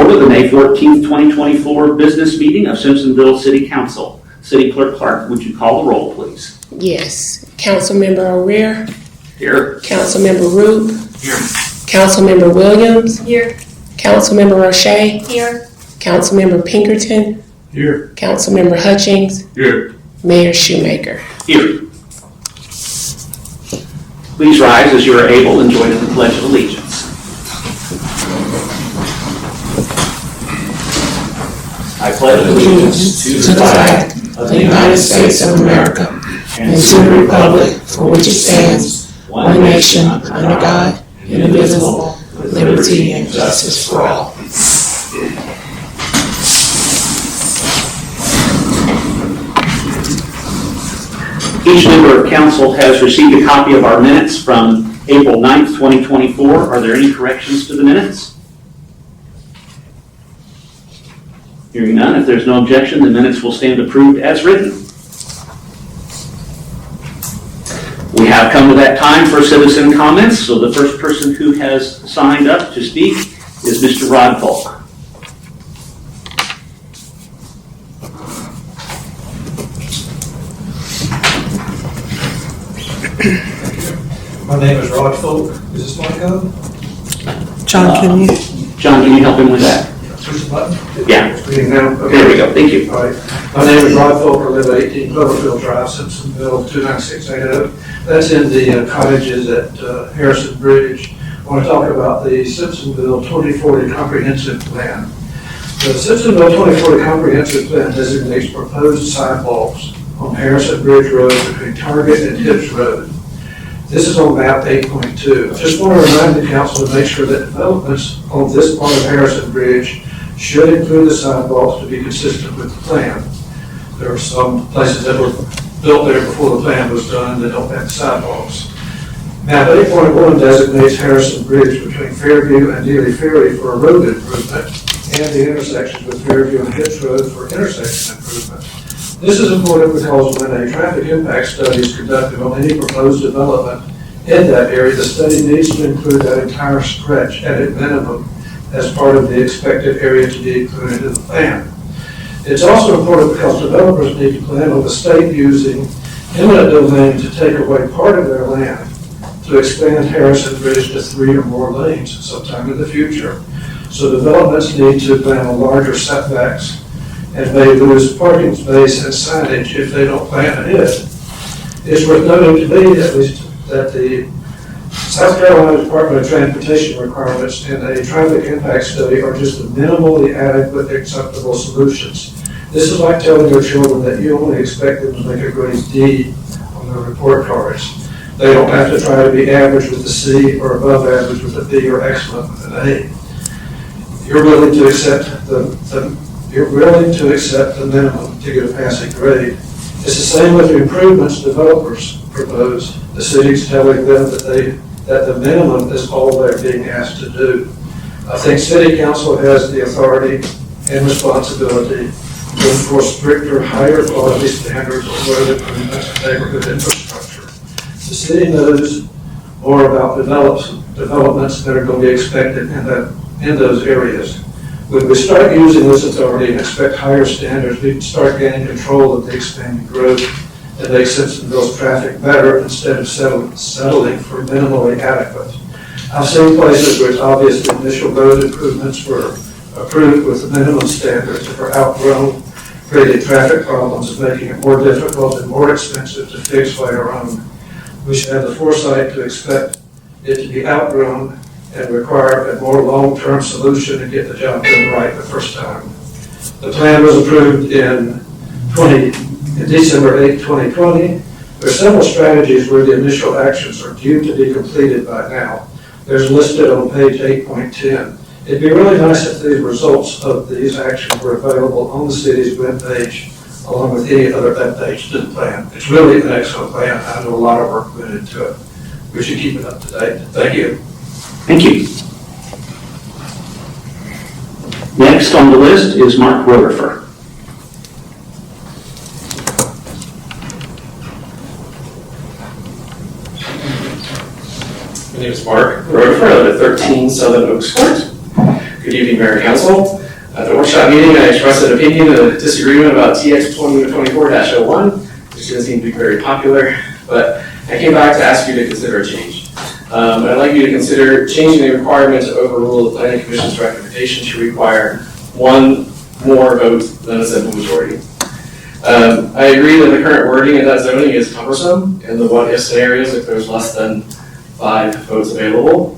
order the May 14th, 2024 business meeting of Simpsonville City Council. City Clerk Clark, would you call the roll, please? Yes. Councilmember O'Rear. Here. Councilmember Roop. Here. Councilmember Williams. Here. Councilmember O'Shea. Here. Councilmember Pinkerton. Here. Councilmember Hutchings. Here. Mayor Shoemaker. Here. Please rise as you are able and join in the Pledge of Allegiance. I pledge allegiance to the flag of the United States of America and to the republic for which it stands, one nation, under God, indivisible, with liberty and justice for all. Each member of council has received a copy of our minutes from April 9th, 2024. Are there any corrections to the minutes? Hearing none, if there's no objection, the minutes will stand approved as written. We have come to that time for citizen comments, so the first person who has signed up to speak is Mr. Rodeffer. My name is Rodeffer. Is this mic on? John, can you help him with that? Push the button? Yeah. Speaking now? Okay. There we go. Thank you. All right. My name is Rodeffer. I live at 18 Cloverfield Drive, Simpsonville, 29680. That's in the cottages at Harrison Bridge. I want to talk about the Simpsonville 2040 Comprehensive Plan. The Simpsonville 2040 Comprehensive Plan designates proposed sidewalks on Harrison Bridge Road between Target and Hibbs Road. This is on map 8.2. I just want to remind the council to make sure that developments on this part of Harrison Bridge should include the sidewalks to be consistent with the plan. There are some places that were built there before the plan was done that don't have the sidewalks. Map 8.1 designates Harrison Bridge between Fairview and Neely Ferry for a road improvement and the intersection with Fairview and Hibbs Road for intersection improvement. This is important because when a traffic impact study is conducted on any proposed development in that area, the study needs to include that entire stretch at a minimum as part of the expected area to be included in the plan. It's also important because developers need to plan on the state using eminent domain to take away part of their land to expand Harrison Bridge to 3 or more lanes sometime in the future. So developments need to plan on larger setbacks and may lose parking space and signage if they don't plan ahead. It's worth noting to me, at least, that the South Carolina Department of Transportation requirements in a traffic impact study are just minimally adequate acceptable solutions. This is like telling your children that you only expect them to make a grade D on their report cards. They don't have to try to be average with a C or above average with a B or excellent with an A. You're willing to accept the minimum to get a passing grade. It's the same with the improvements developers propose. The city's telling them that the minimum is all they're being asked to do. I think City Council has the authority and responsibility to enforce stricter, higher quality standards on road improvements and neighborhood infrastructure. The city knows more about developments that are going to be expected in those areas. When we start using this authority and expect higher standards, we can start gaining control of the expanding growth and make Simpsonville's traffic better instead of settling for minimally adequate. I've seen places where it's obvious the initial road improvements were approved with the minimum standards that were outgrown, creating traffic problems and making it more difficult and more expensive to fix later on. We should have the foresight to expect it to be outgrown and require a more long-term solution and get the job done right the first time. The plan was approved in December 8, 2020. There are several strategies where the initial actions are due to be completed by now. There's listed on page 8.10. It'd be really nice if the results of these actions were available on the city's webpage along with any other updates to the plan. It's really an excellent plan. I know a lot of work went into it. We should keep it up to date. Thank you. Thank you. Next on the list is Mark Rodeffer. My name is Mark Rodeffer. I live at 13 Southern Oaks Court. Good evening, Mayor and Council. At the workshop meeting, I expressed an opinion and a disagreement about TX 2024-01, which doesn't seem to be very popular, but I came back to ask you to consider a change. I'd like you to consider changing the requirement to overrule the Planning Commission's recommendation to require one more vote than a simple majority. I agree that the current wording in that zoning is cumbersome in the what-if scenarios if there's less than 5 votes available.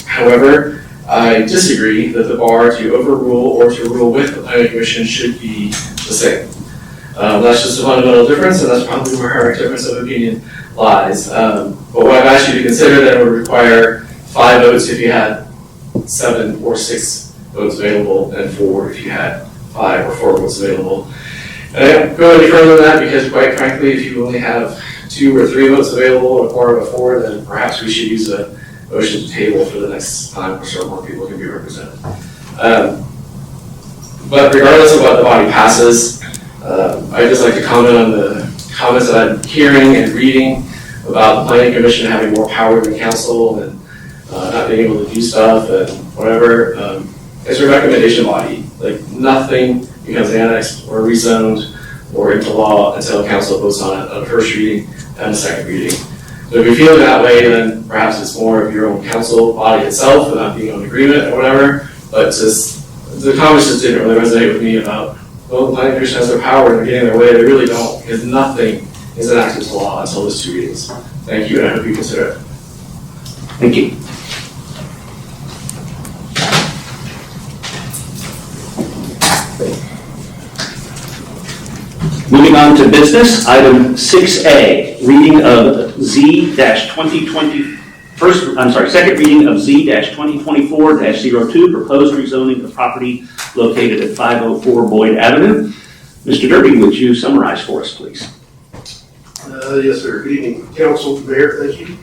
However, I disagree that the bar to overrule or to rule with the Planning Commission should be the same. That's just a fundamental difference, and that's probably where our difference of opinion lies. But what I've asked you to consider that it would require 5 votes if you had 7 or 6 votes available, and 4 if you had 5 or 4 votes available. And I don't go any further than that because, quite frankly, if you only have 2 or 3 votes available, a quorum of 4, then perhaps we should use a motion to table for the next time so more people can be represented. But regardless of what the body passes, I'd just like to comment on the comments that I'm hearing and reading about the Planning Commission having more power than council and not being able to do stuff and whatever. It's a recommendation body. Like, nothing becomes annexed or rezoned or into law until council votes on it on a first reading and a second reading. So if you're feeling that way, then perhaps it's more of your own council body itself and not being on agreement or whatever. But just the comments just didn't really resonate with me about, well, the Planning Commission has their power and they're getting their way. They really don't, because nothing is enacted into law until those 2 readings. Thank you, and I hope you consider it. Thank you. Moving on to business, item 6A, reading of second reading of Z-2024-02, proposed rezoning of property located at 504 Boyd Avenue. Mr. Derby, would you summarize for us, please? Yes, sir. Good evening, Council, Mayor, thank you.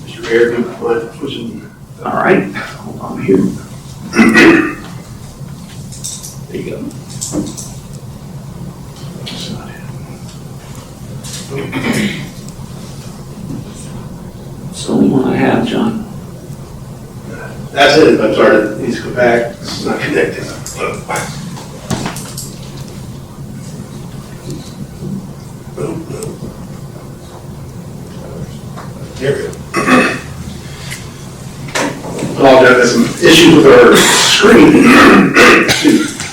Mr. Mayor, do you mind switching? All right, hold on here. There you go. It's the only one I have, John. That's it. I'm sorry, it needs to go back. This is not connected. There we go. Apologize, there's some issues with our screen.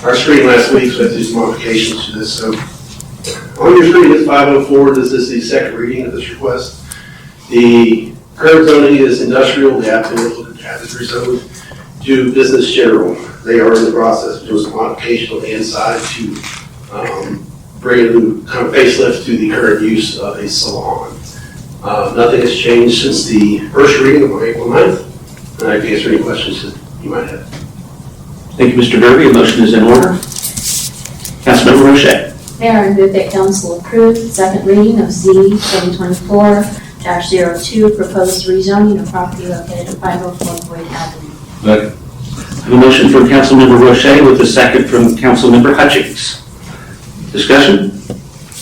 Our screen last week, so I had to do some modifications to this. So on your screen is 504. This is the second reading of this request. The current zoning is industrial. The applicant has it rezoned to business general. They are in the process of doing some modification on the inside to bring a new kind of facelift to the current use of a salon. Nothing has changed since the first reading on April 9th. And I can answer any questions that you might have. Thank you, Mr. Derby. A motion is in order. Councilmember Roche. Mayor, I move that council approve the second reading of Z 2024-02, proposed rezoning of property located at 504 Boyd Avenue. I have a motion from Councilmember Roche with a second from Councilmember Hutchings. Discussion?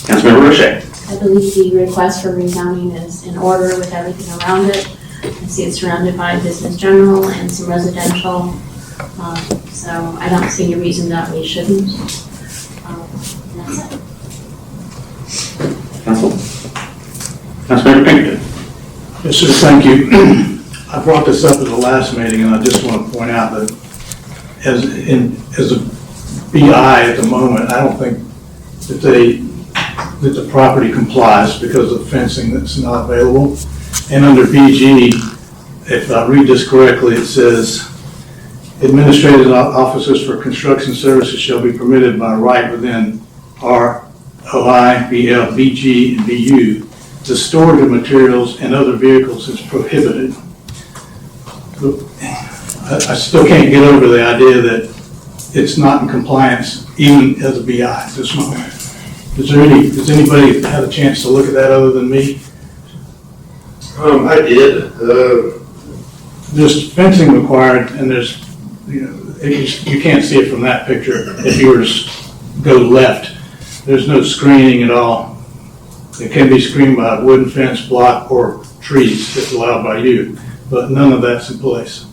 Councilmember Roche. I believe the request for rezoning is in order with everything around it. I see it's surrounded by business general and some residential, so I don't see any reason that we shouldn't. That's it. Councilmember Pinkerton. Yes, sir, thank you. I brought this up at the last meeting, and I just want to point out that as a BI at the moment, I don't think that the property complies because of fencing that's not available. And under BG, if I read this correctly, it says, administrative officers for construction services shall be permitted by right within ROI, BL, BG, and BU. The storage of materials and other vehicles is prohibited. I still can't get over the idea that it's not in compliance even as a BI at this moment. Does anybody have a chance to look at that other than me? I did. There's fencing required, and there's, you can't see it from that picture. If you were to go left, there's no screening at all. It can be screened by a wooden fence, block, or trees if allowed by you, but none of that's in place.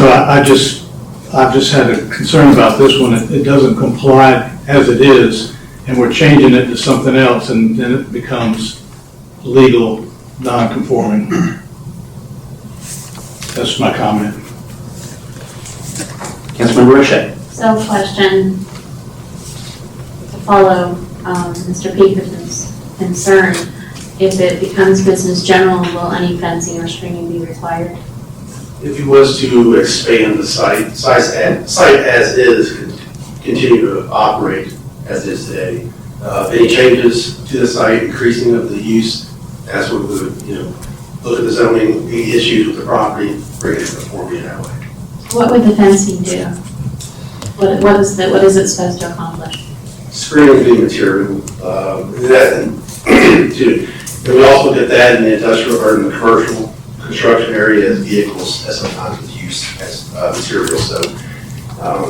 So I've just had a concern about this one. It doesn't comply as it is, and we're changing it to something else, and then it becomes legal, non-conforming. That's my comment. Councilmember Roche. So question to follow Mr. Peterson's concern. If it becomes business general, will any fencing or screening be required? If he was to expand the site as is, continue to operate as is today, any changes to the site, increasing of the use, that's what we would, look at the zoning, any issues with the property, bring it to the forefront that way. What would the fencing do? What is it supposed to accomplish? Screening the material, and we also did that in the industrial or in the commercial construction area as vehicles, as sometimes with use as materials. So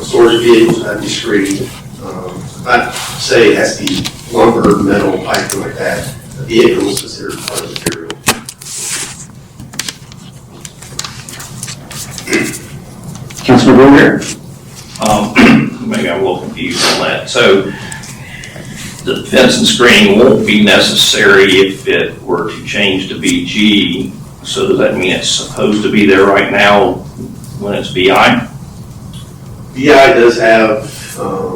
storage vehicles have to be screened. Not say it has to be lumber, metal, pipe, like that. The vehicle is considered part of the material. Councilmember O'Hare. Maybe I'm a little confused on that. So the fence and screening won't be necessary if it were to change to BG. So does that mean it's supposed to be there right now when it's BI? BI does have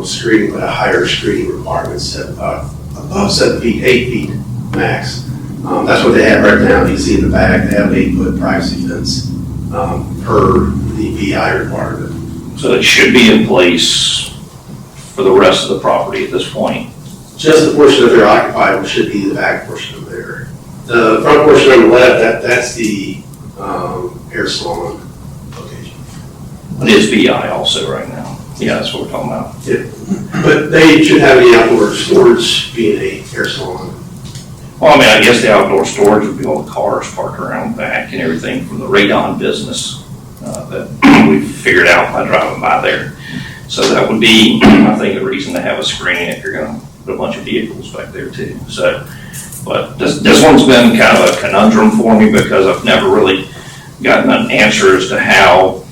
screening, but a higher screening requirement, above 7 feet, 8 feet max. That's what they have right now. You can see in the back, they have an 8-foot privacy fence per the BI requirement. So it should be in place for the rest of the property at this point. Just the portion that they're occupied, which should be the back portion of there. The front portion on the left, that's the hair salon location. It is BI also right now. Yeah, that's what we're talking about. Yeah. But they should have any outdoor storage being a hair salon. Well, I mean, I guess the outdoor storage would be all the cars parked around back and everything from the radon business that we figured out by driving by there. So that would be, I think, a reason to have a screen if you're going to put a bunch of vehicles back there too. So, but this one's been kind of a conundrum for me because I've never really gotten an answer as to how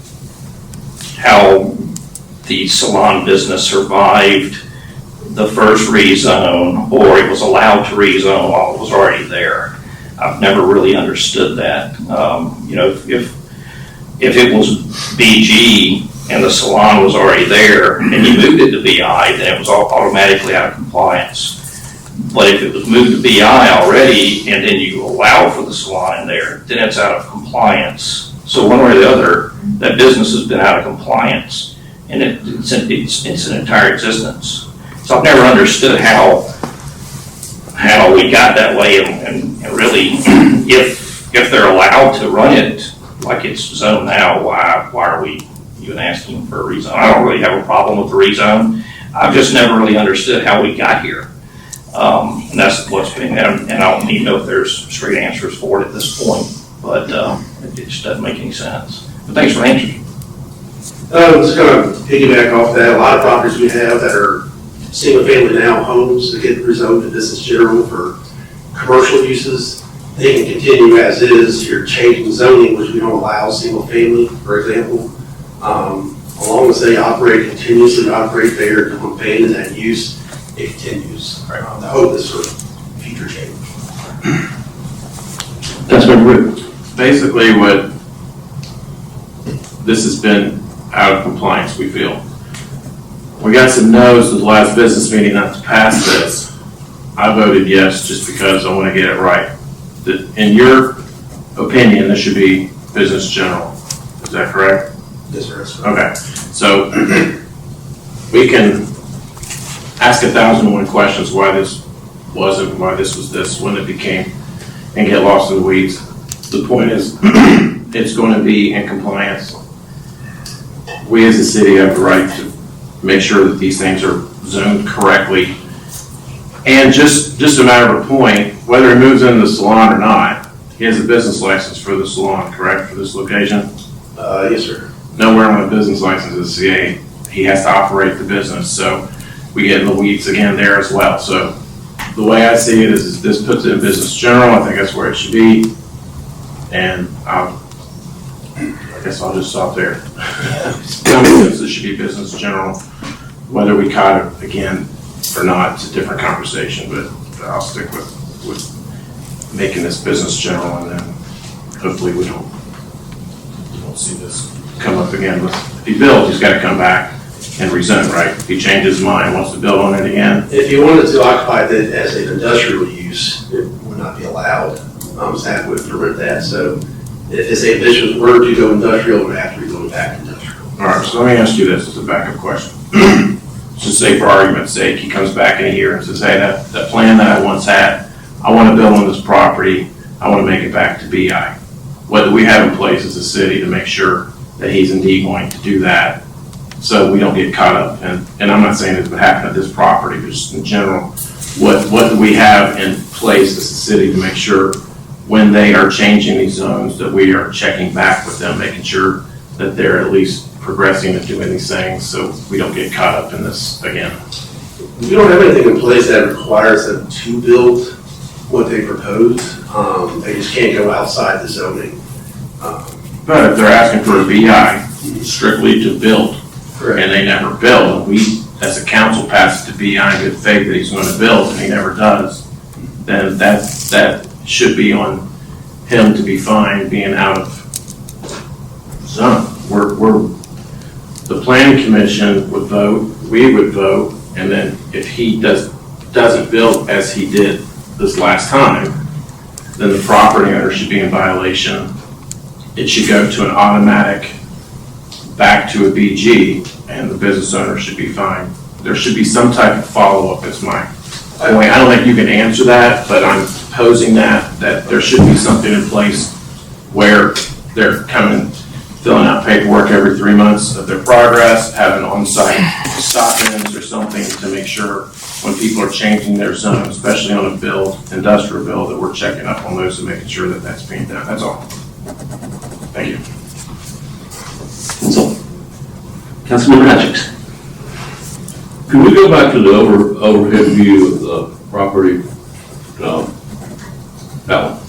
the salon business survived the first rezone, or it was allowed to rezone while it was already there. I've never really understood that. If it was BG and the salon was already there and you moved it to BI, then it was all automatically out of compliance. But if it was moved to BI already and then you allow for the salon in there, then it's out of compliance. So one way or the other, that business has been out of compliance and it's an entire existence. So I've never understood how we got that way and really, if they're allowed to run it like it's zoned now, why are we even asking for a rezone? I don't really have a problem with the rezone. I've just never really understood how we got here. And that's what's been, and I don't even know if there's straight answers for it at this point, but it just doesn't make any sense. But thanks for answering. Just kind of piggyback off that, a lot of properties we have that are single family now homes that get rezoned to business general for commercial uses. They can continue as is. You're changing zoning, which we don't allow single family, for example. As long as they continuously operate there, don't abandon that use, it continues. The hope is for future change. Councilmember Root. Basically, what this has been out of compliance, we feel. We got some no's at the last business meeting not to pass this. I voted yes just because I want to get it right. In your opinion, this should be business general. Is that correct? Yes, sir. Okay. So we can ask 1,001 questions why this wasn't, why this was this, when it became, and get lost in the weeds. The point is, it's going to be in compliance. We as a city have the right to make sure that these things are zoned correctly. And just a matter of a point, whether he moves into the salon or not, he has a business license for the salon, correct, for this location? Yes, sir. Nowhere on a business license is CA. He has to operate the business, so we get in the weeds again there as well. So the way I see it is this puts it in business general. I think that's where it should be. And I guess I'll just stop there. Common sense, this should be business general. Whether we caught it again or not, it's a different conversation, but I'll stick with making this business general, and then hopefully we don't see this come up again. If he builds, he's gotta come back and rezone, right? If he changes his mind, wants to build on it again. If you wanted to occupy it as an industrial use, it would not be allowed. Staff would permit that, so if his ambitions were to go industrial, it would have to be going back to industrial. All right, so let me ask you this as a backup question. Just say for argument's sake, he comes back in a year and says, hey, that plan that I once had, I want to build on this property, I want to make it back to BI. What do we have in place as a city to make sure that he's indeed going to do that, so we don't get caught up? And I'm not saying this would happen at this property, but just in general, what do we have in place as a city to make sure when they are changing these zones that we are checking back with them, making sure that they're at least progressing and doing these things so we don't get caught up in this again? We don't have anything in place that requires them to build what they propose. They just can't go outside the zoning. But if they're asking for a BI strictly to build, and they never build, and we, as a council, pass it to BI in good faith that he's going to build, and he never does, then that should be on him to be fined being out of zone. The planning commission would vote, we would vote, and then if he doesn't build as he did this last time, then the property owner should be in violation. It should go to an automatic back to a BG, and the business owner should be fined. There should be some type of follow-up is my point. I don't think you can answer that, but I'm posing that there should be something in place where they're coming, filling out paperwork every 3 months of their progress, having on-site stop-ins or something to make sure when people are changing their zone, especially on a build, industrial build, that we're checking up on those and making sure that that's being done. That's all. Thank you. That's all. Councilmember Hutchins. Can we go back to the overhead view of the property? That one.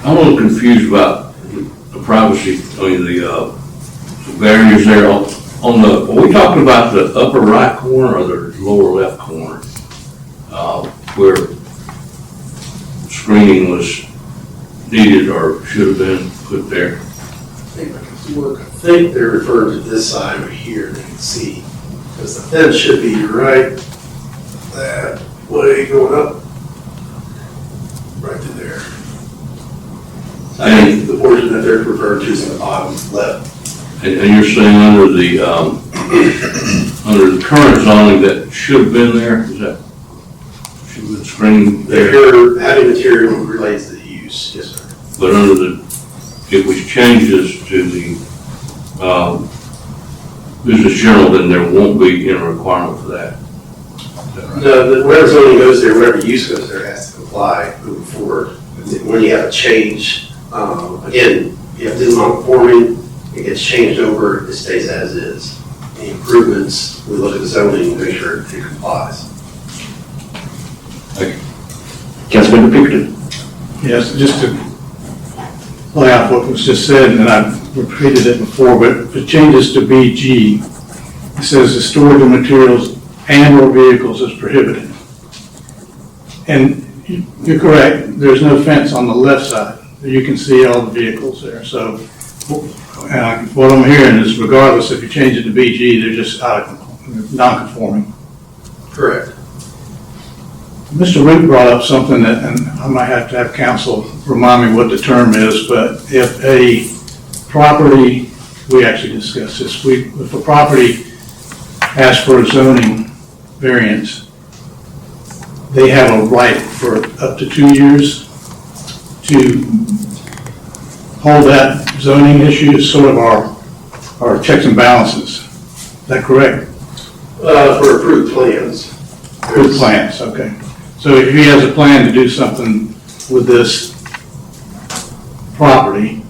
I'm a little confused about the privacy, the barriers there. Are we talking about the upper right corner or the lower left corner? Where screening was needed or should have been put there? I think they're referring to this side over here, they can see, because the fence should be right that way going up, right to there. I think the portion that they're referring to is in the bottom left. And you're saying under the current zoning that should have been there, is that should have been screened there? They're adding material relates to the use, yes, sir. But under the, if we change this to the business general, then there won't be any requirement for that. Is that right? No, whatever zoning goes there, whatever use goes there has to comply moving forward. When you have a change, again, you have to non-conforming, it gets changed over, it stays as is. The improvements, we look at the zoning and make sure it complies. Councilmember Pinkerton. Yes, just to lay out what was just said, and I've repeated it before, but if it changes to BG, it says the storage of materials and or vehicles is prohibited. And you're correct, there's no fence on the left side. You can see all the vehicles there. So what I'm hearing is regardless if you change it to BG, they're just non-conforming. Correct. Mr. Root brought up something that, and I might have to have counsel remind me what the term is, but if a property, we actually discussed this, if a property asks for a zoning variance, they have a right for up to 2 years to hold that zoning issue as sort of our checks and balances. Is that correct? For approved plans. Approved plans, okay. So if he has a plan to do something with this property,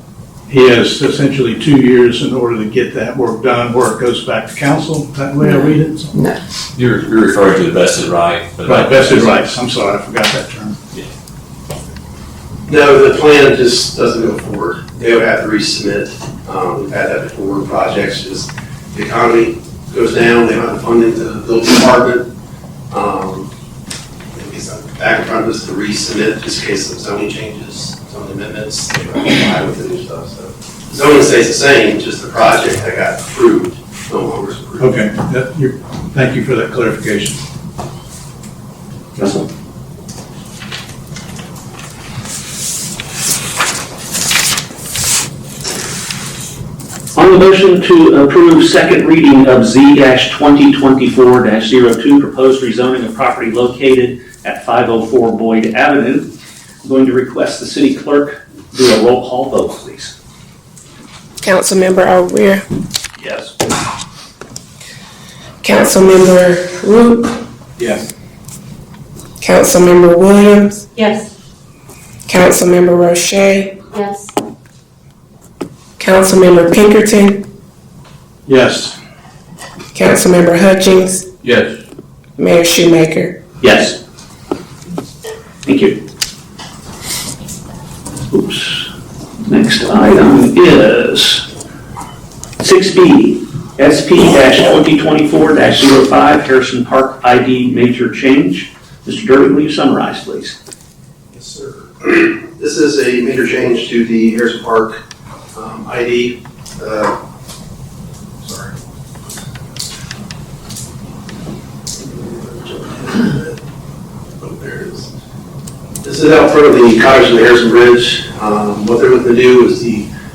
he has essentially 2 years in order to get that work done, where it goes back to council. Is that the way I read it? No. You're referring to the vested right. Right, vested rights. I'm sorry, I forgot that term. Yeah. No, the plan just doesn't go forward. They would have to resubmit. We've had that before in projects, just the economy goes down, they don't have the funding to build the apartment. Back in front of us to resubmit just in case of zoning changes, zoning amendments, they don't comply with the new stuff, so. Zoning stays the same, just the project that got approved, no longer is approved. Okay, thank you for that clarification. Russell? On the motion to approve second reading of Z-2024-02, proposed rezoning of property located at 504 Boyd Avenue, I'm going to request the city clerk do a roll call vote, please. Councilmember O'Rear, Yes. Councilmember Root, Yes. Councilmember Williams, Yes. Councilmember Roche, Yes. Councilmember Pinkerton, Yes. Councilmember Hutchings, Yes. Mayor Shoemaker. Yes. Thank you. Oops. Next item is 6B, SP-2024-05, Harrison Park ID major change. Mr. Derby, will you summarize, please? Yes, sir. This is a major change to the Harrison Park ID. Sorry. Oh, there it is. This is out front of the cottage in the Harrison Bridge. What they're looking to do is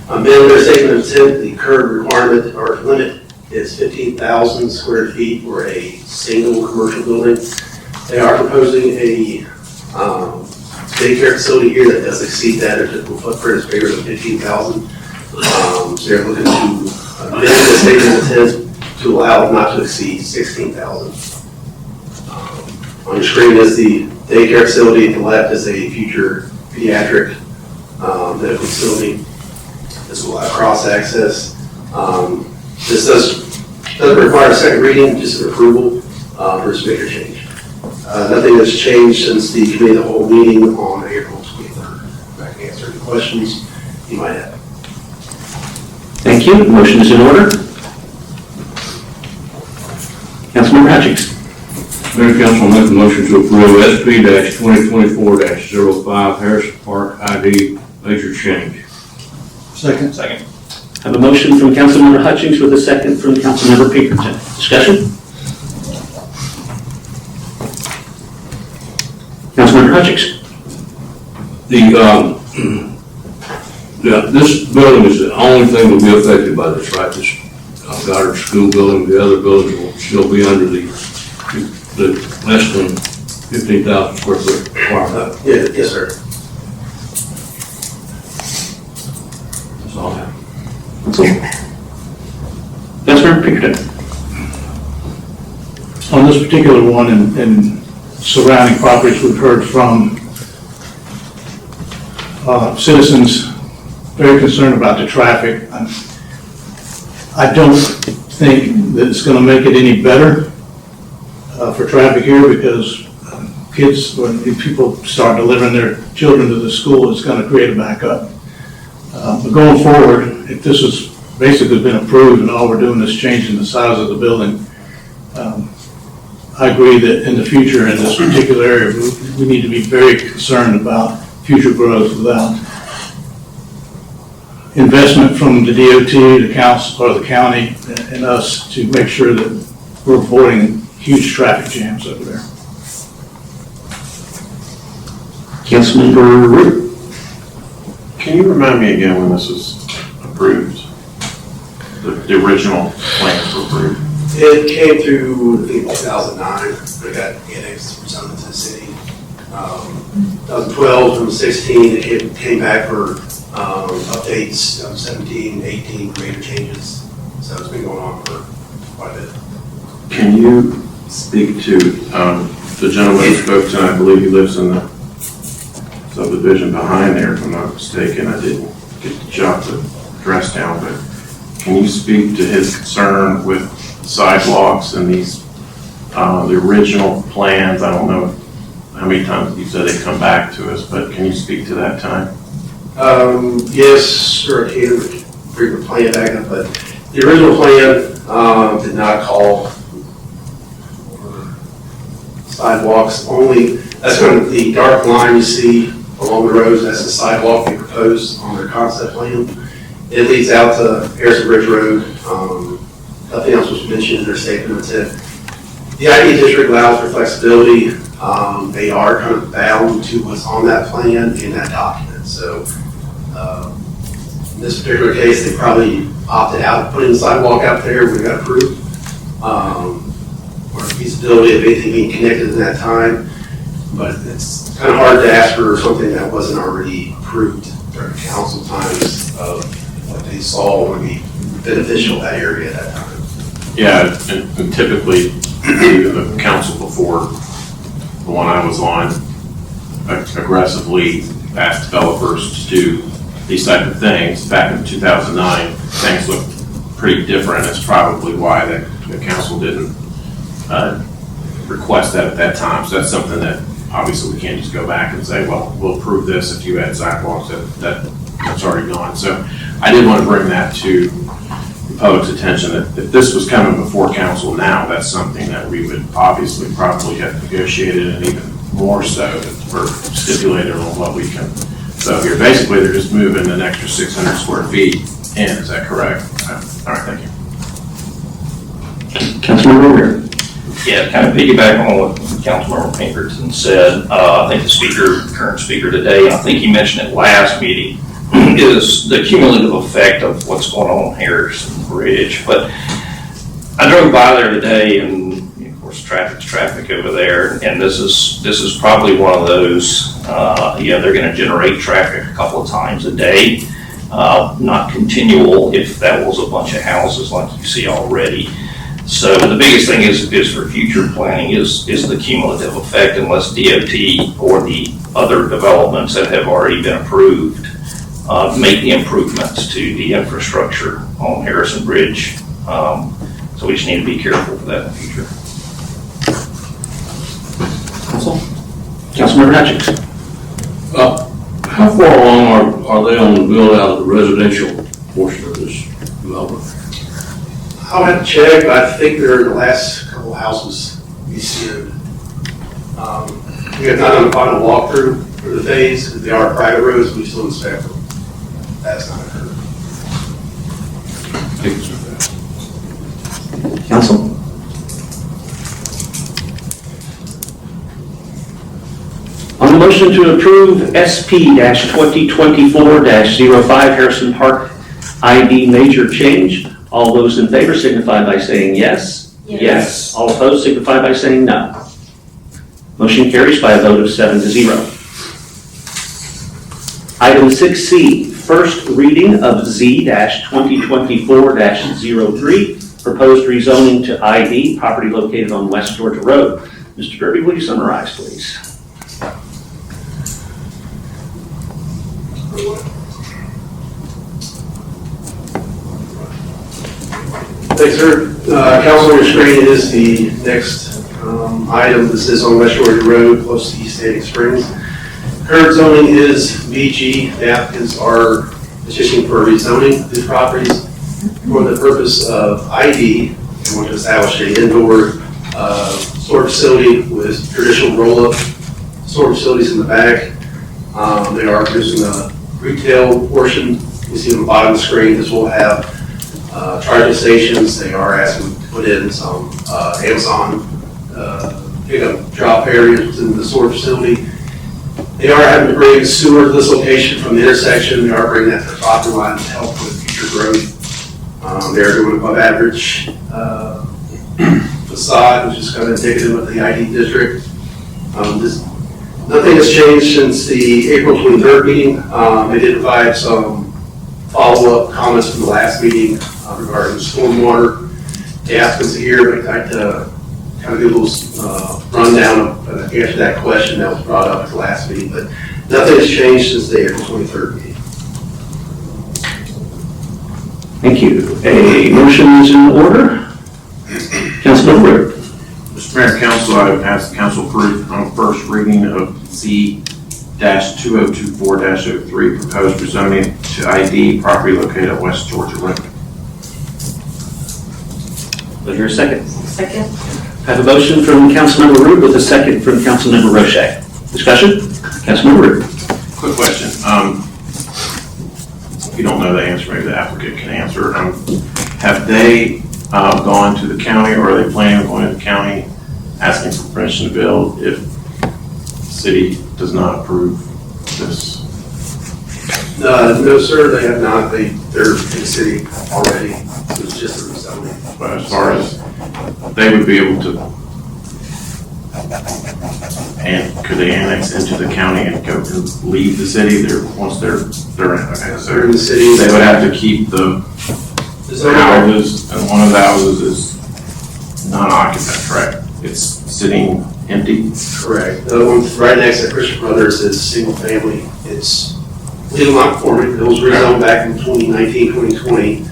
amend their statement of intent. The current requirement or limit is 15,000 square feet for a single commercial building. They are proposing a daycare facility here that does exceed that. Their typical footprint is bigger than 15,000. So they're looking to amend the statement of intent to allow it not to exceed 16,000. On your screen is the daycare facility. At the left is a future pediatric medical facility. This will allow cross-access. This doesn't require a second reading, just an approval for this major change. Nothing has changed since the committee of the whole meeting on April 23rd. I can answer any questions you might have. Thank you. The motion is in order. Councilmember Hutchings. Mayor Council, make a motion to approve SP-2024-05 Harrison Park ID major change. Second. Second. I have a motion from Councilmember Hutchings with a second from Councilmember Pinkerton. Discussion? Councilmember Hutchings. This building is the only thing that will be affected by this, right? This Goddard School building, the other buildings will still be under the less than 15,000 square foot requirement. Yes, sir. That's all I have. Councilmember Pinkerton. On this particular one and surrounding properties, we've heard from citizens very concerned about the traffic. I don't think that it's going to make it any better for traffic here because kids, when people start delivering their children to the school, it's going to create a backup. But going forward, if this has basically been approved and all we're doing is changing the size of the building, I agree that in the future in this particular area, we need to be very concerned about future growth without investment from the DOT, the council, or the county, and us to make sure that we're avoiding huge traffic jams over there. Councilmember Root. Can you remind me again when this was approved? The original plans were approved? It came through, I think, 2009. It got annexed from something to the city. 2012 from 16, it came back for updates, 17, 18, greater changes. So it's been going on for quite a bit. Can you speak to the gentleman who spoke to, I believe he lives in the subdivision behind there, if I'm not mistaken. I didn't get to jot the address down, but can you speak to his concern with sidewalks and these, the original plans? I don't know if how many times you said they come back to us, but can you speak to that time? Yes, sure, I can bring the plan back up, but the original plan did not call for sidewalks. Only, that's kind of the dark line you see along the roads, that's the sidewalk they proposed on their concept plan. It leads out to Harrison Bridge Road. Nothing else was mentioned in their statement. That's it. The ID district allows for flexibility. They are kind of bound to what's on that plan in that document. So in this particular case, they probably opted out of putting the sidewalk out there when we got approved. Or feasibility of anything being connected in that time. But it's kind of hard to ask for something that wasn't already approved during council times of what they saw would be beneficial to that area at that time. Yeah, and typically, even the council before, the one I was on, aggressively asked developers to do these type of things. Back in 2009, things looked pretty different. That's probably why the council didn't request that at that time. So that's something that obviously we can't just go back and say, well, we'll approve this if you add sidewalks. That's already gone. So I did want to bring that to the public's attention that if this was coming before council now, that's something that we would obviously probably have negotiated, and even more so for stipulated on what we can. So here, basically, they're just moving an extra 600 square feet in. Is that correct? All right, thank you. Councilmember Weir. Yeah, kind of piggyback on what Councilmember Pinkerton said. I think the current speaker today, I think he mentioned it last meeting, is the cumulative effect of what's going on in Harrison Bridge. But I drove by there today, and of course, traffic's traffic over there, and this is probably one of those. They're going to generate traffic a couple of times a day, not continual. If that was a bunch of houses like you see already. So the biggest thing is for future planning is the cumulative effect, unless DOT or the other developments that have already been approved make the improvements to the infrastructure on Harrison Bridge. So we just need to be careful for that in the future. Councilmember Hutchins. How far along are they on the build out of the residential portion of this development? I'll have to check, but I think they're the last couple of houses we see. We have not done a final walkthrough for the phase, because they are private roads, we still inspect them. That's not occurred. Council. On the motion to approve SP-2024-05 Harrison Park ID major change, all those in favor signify by saying yes. Yes. All opposed signify by saying no. Motion carries by a vote of 7-0. Item 6C, first reading of Z-2024-03, proposed rezoning to ID, property located on West Georgia Road. Mr. Derby, will you summarize, please? Thanks, sir. Council on your screen is the next item. This is on West Georgia Road, close to East Hating Springs. Current zoning is VG. The applicants are petitioning for rezoning these properties for the purpose of ID. They want to establish an indoor storage facility with traditional roll-up storage facilities in the back. They are producing a retail portion. You see on the bottom of the screen, this will have charging stations. They are asking to put in some Amazon pickup drop areas in the storage facility. They are having to bring sewer to this location from the intersection. They are bringing that to the property line to help with future growth. They are doing above average facade, which is kind of indicative of the ID district. Nothing has changed since the April 23rd meeting. They did provide some follow-up comments from the last meeting regarding stormwater. The applicants here, I'd like to kind of do a little rundown of answer that question that was brought up at the last meeting, but nothing has changed since the April 23rd meeting. Thank you. A motion is in order. Councilmember Weir. Mr. Mayor, Council, I would ask the council approve on first reading of Z-2024-03, proposed rezoning to ID property located at West Georgia Road. Was there a second? Second. I have a motion from Councilmember Root with a second from Councilmember Roche. Discussion? Councilmember Root. Quick question. If you don't know the answer, maybe the applicant can answer. Have they gone to the county, or are they planning on going to the county asking for permission to build if the city does not approve this? No, sir, they have not. They're in the city already. So it's just a rezoning. But as far as they would be able to, and could they annex into the county and go and leave the city? Once they're in, okay, so They're in the city. they would have to keep the houses, and one of the houses is non-occupant, correct? It's sitting empty? Correct. The one right next to Christian Brothers is single family. It's legal non-conforming. It was rezoned back in 2019, 2020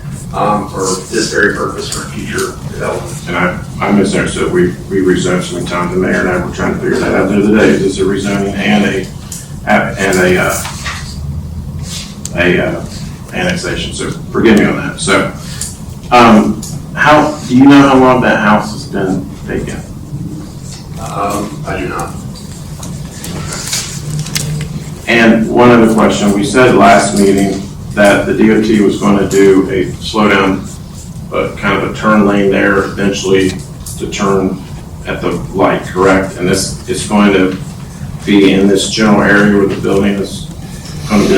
for this very purpose for future development. And I misunderstood. We rezoned so many times. The mayor and I were trying to figure that out the other day. Is this a rezoning and a annexation? So forgive me on that. So, do you know how long that house has been vacant? I do not. And one other question. We said last meeting that the DOT was going to do a slowdown, but kind of a turn lane there eventually to turn at the light, correct? And this is going to be in this general area where the building is going to be?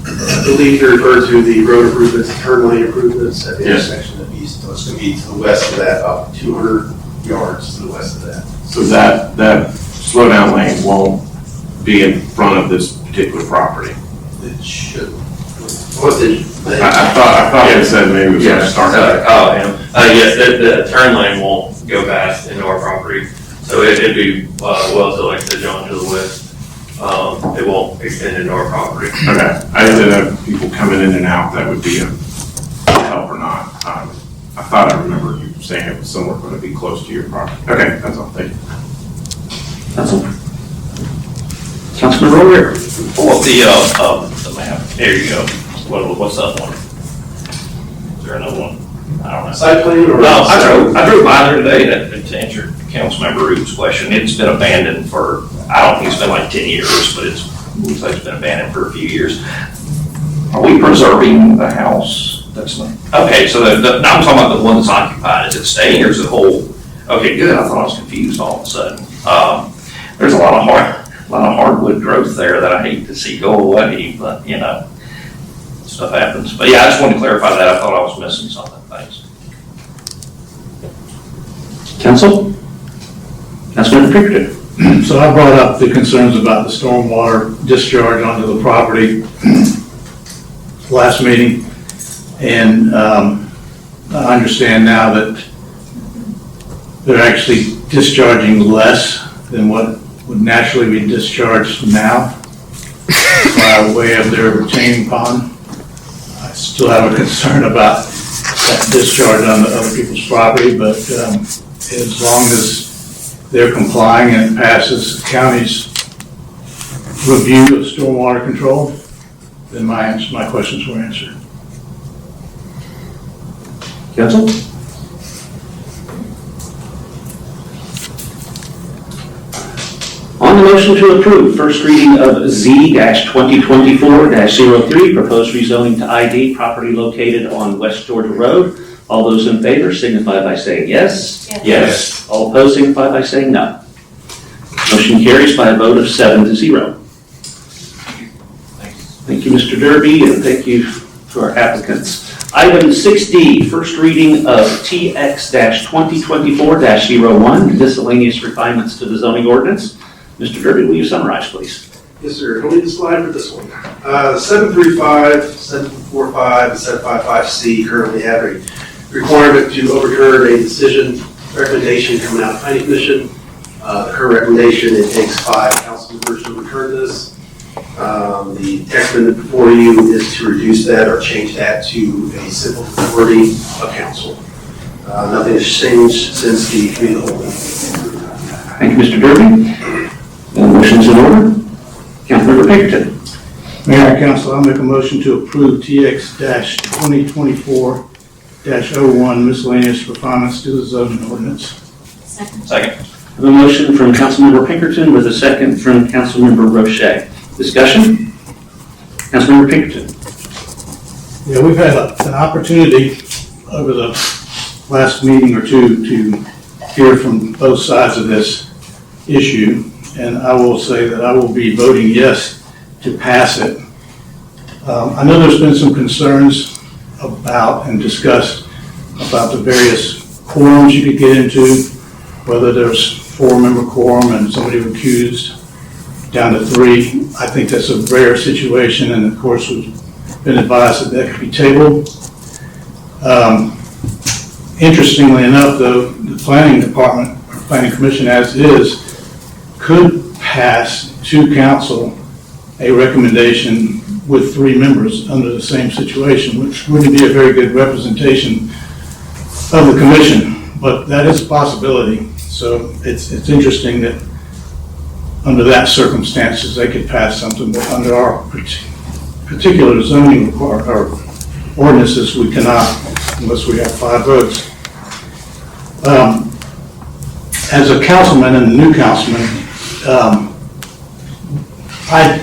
I believe you referred to the road improvements, turn lane improvements at the Yes. intersection of East. So it's going to be to the west of that, about 200 yards to the west of that. So that slowdown lane won't be in front of this particular property? It should. What did? I thought they said maybe it was going to start there. Yes, the turn lane won't go past into our property, so it'd be, well, to like the John to the west. It won't extend into our property. Okay, I didn't have people coming in and out, that would be a help or not. I thought I remember you saying it was somewhere going to be close to your property. Okay, that's all, thank you. Councilmember O'Rear. Pull up the map. There you go. What's that one? Is there another one? I don't know. Site plan or? No, I drove by there today to answer Councilmember Root's question. It's been abandoned for, I don't think it's been like 10 years, but it looks like it's been abandoned for a few years. Are we preserving the house? That's not, okay, so I'm talking about the one that's occupied. Is it staying or is it whole? Okay, good. I thought I was confused all of a sudden. There's a lot of hardwood growth there that I hate to see go away, but you know, stuff happens. But yeah, I just wanted to clarify that. I thought I was missing something. Thanks. Council? Councilmember Pinkerton. So I brought up the concerns about the stormwater discharge onto the property last meeting, and I understand now that they're actually discharging less than what would naturally be discharged now by way of their retaining pond. I still have a concern about that discharge on the other people's property, but as long as they're complying and it passes the county's review of stormwater control, then my questions were answered. Council? On the motion to approve first reading of Z-2024-03, proposed rezoning to ID property located on West Georgia Road. All those in favor signify by saying yes. Yes. All opposed signify by saying no. Motion carries by a vote of 7-0. Thank you, Mr. Derby, and thank you to our applicants. Item 6D, first reading of TX-2024-01, miscellaneous refinements to the zoning ordinance. Mr. Derby, will you summarize, please? Yes, sir. Don't need the slide for this one. 735, 745, and 755C currently have a requirement to overturn a decision recommendation coming out of the Planning Commission. The current recommendation, it takes 5 council members to overturn this. The text amendment before you is to reduce that or change that to a simple majority of council. Nothing has changed since the committee of the whole. Thank you, Mr. Derby. The motion's in order. Councilmember Pinkerton. Mayor and council, I'll make a motion to approve TX-2024-01 miscellaneous refinements to the zoning ordinance. Second. Second. I have a motion from Councilmember Pinkerton with a second from Councilmember Roche. Discussion? Councilmember Pinkerton. Yeah, we've had an opportunity over the last meeting or two to hear from both sides of this issue, and I will say that I will be voting yes to pass it. I know there's been some concerns about and discussed about the various quorums you could get into, whether there's 4-member quorum and somebody recused down to 3. I think that's a rare situation, and of course we've been advised that that could be tabled. Interestingly enough, though, the planning department, or planning commission as is, could pass to council a recommendation with 3 members under the same situation, which wouldn't be a very good representation of the commission, but that is a possibility. So it's interesting that under that circumstances, they could pass something, but under our particular zoning or ordinances, we cannot unless we have 5 votes. As a councilman and a new councilman, I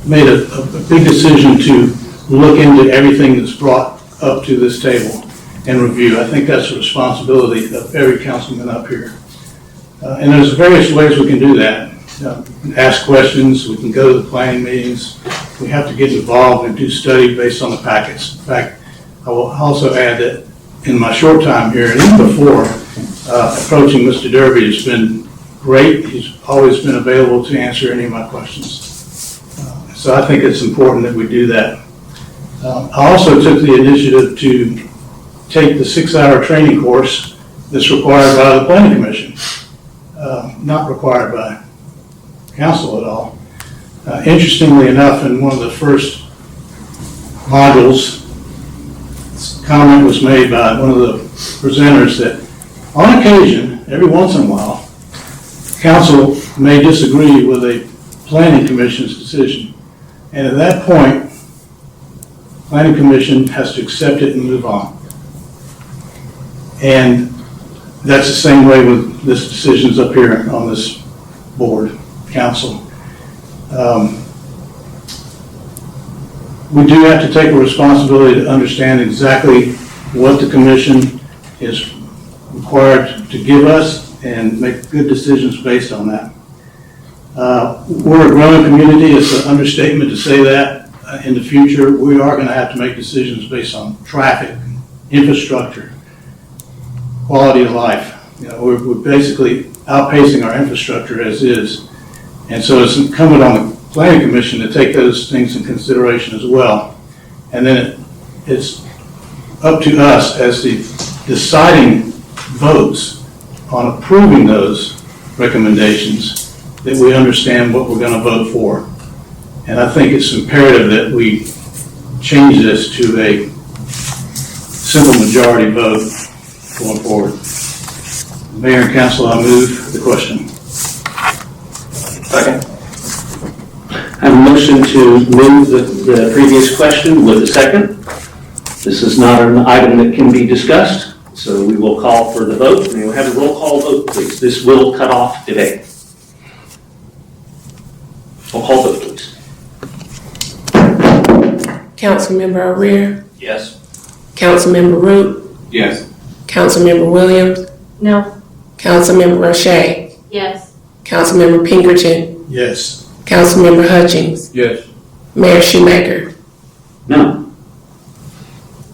made a big decision to look into everything that's brought up to this table and review. I think that's a responsibility of every councilman up here. And there's various ways we can do that. Ask questions, we can go to the planning meetings, we have to get involved and do study based on the packets. In fact, I will also add that in my short time here, and even before, approaching Mr. Derby has been great. He's always been available to answer any of my questions. So I think it's important that we do that. I also took the initiative to take the 6-hour training course that's required by the planning commission, not required by council at all. Interestingly enough, in one of the first modules, comment was made by one of the presenters that on occasion, every once in a while, council may disagree with a planning commission's decision. And at that point, planning commission has to accept it and move on. And that's the same way with this decisions up here on this board, council. We do have to take a responsibility to understand exactly what the commission is required to give us and make good decisions based on that. We're a growing community. It's an understatement to say that. In the future, we are going to have to make decisions based on traffic, infrastructure, quality of life. You know, we're basically outpacing our infrastructure as is. And so it's incumbent on the planning commission to take those things in consideration as well. And then it's up to us as the deciding votes on approving those recommendations that we understand what we're going to vote for. And I think it's imperative that we change this to a simple majority vote going forward. Mayor and council, I move the question. Second. I have a motion to move the previous question with a second. This is not an item that can be discussed, so we will call for the vote. And we'll have a roll call vote, please. This will cut off today. Roll call vote, please. Councilmember Arrear, Yes. Councilmember Root, Yes. Councilmember Williams, No. Councilmember Roche, Yes. Councilmember Pinkerton, Yes. Councilmember Hutchings, Yes. Mayor Shoemaker. No.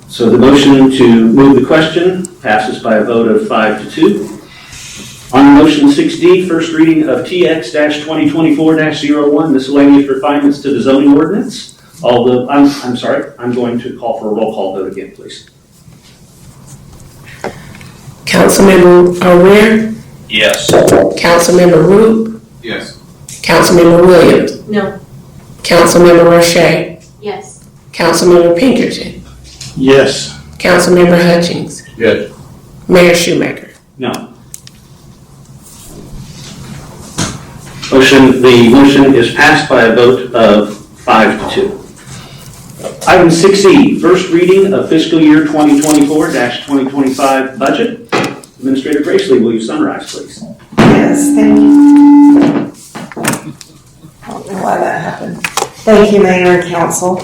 So the motion to move the question passes by a vote of 5-2. On motion 6D, first reading of TX-2024-01, miscellaneous refinements to the zoning ordinance. I'm sorry, I'm going to call for a roll call vote again, please. Councilmember Arrear, Yes. Councilmember Root, Yes. Councilmember Williams, No. Councilmember Roche, Yes. Councilmember Pinkerton, Yes. Councilmember Hutchings, Yes. Mayor Shoemaker. No. The motion is passed by a vote of 5-2. Item 6E, first reading of fiscal year 2024-2025 budget. Administrator Gracely, will you summarize, please? Yes, thank you. I don't know why that happened. Thank you, Mayor and Council.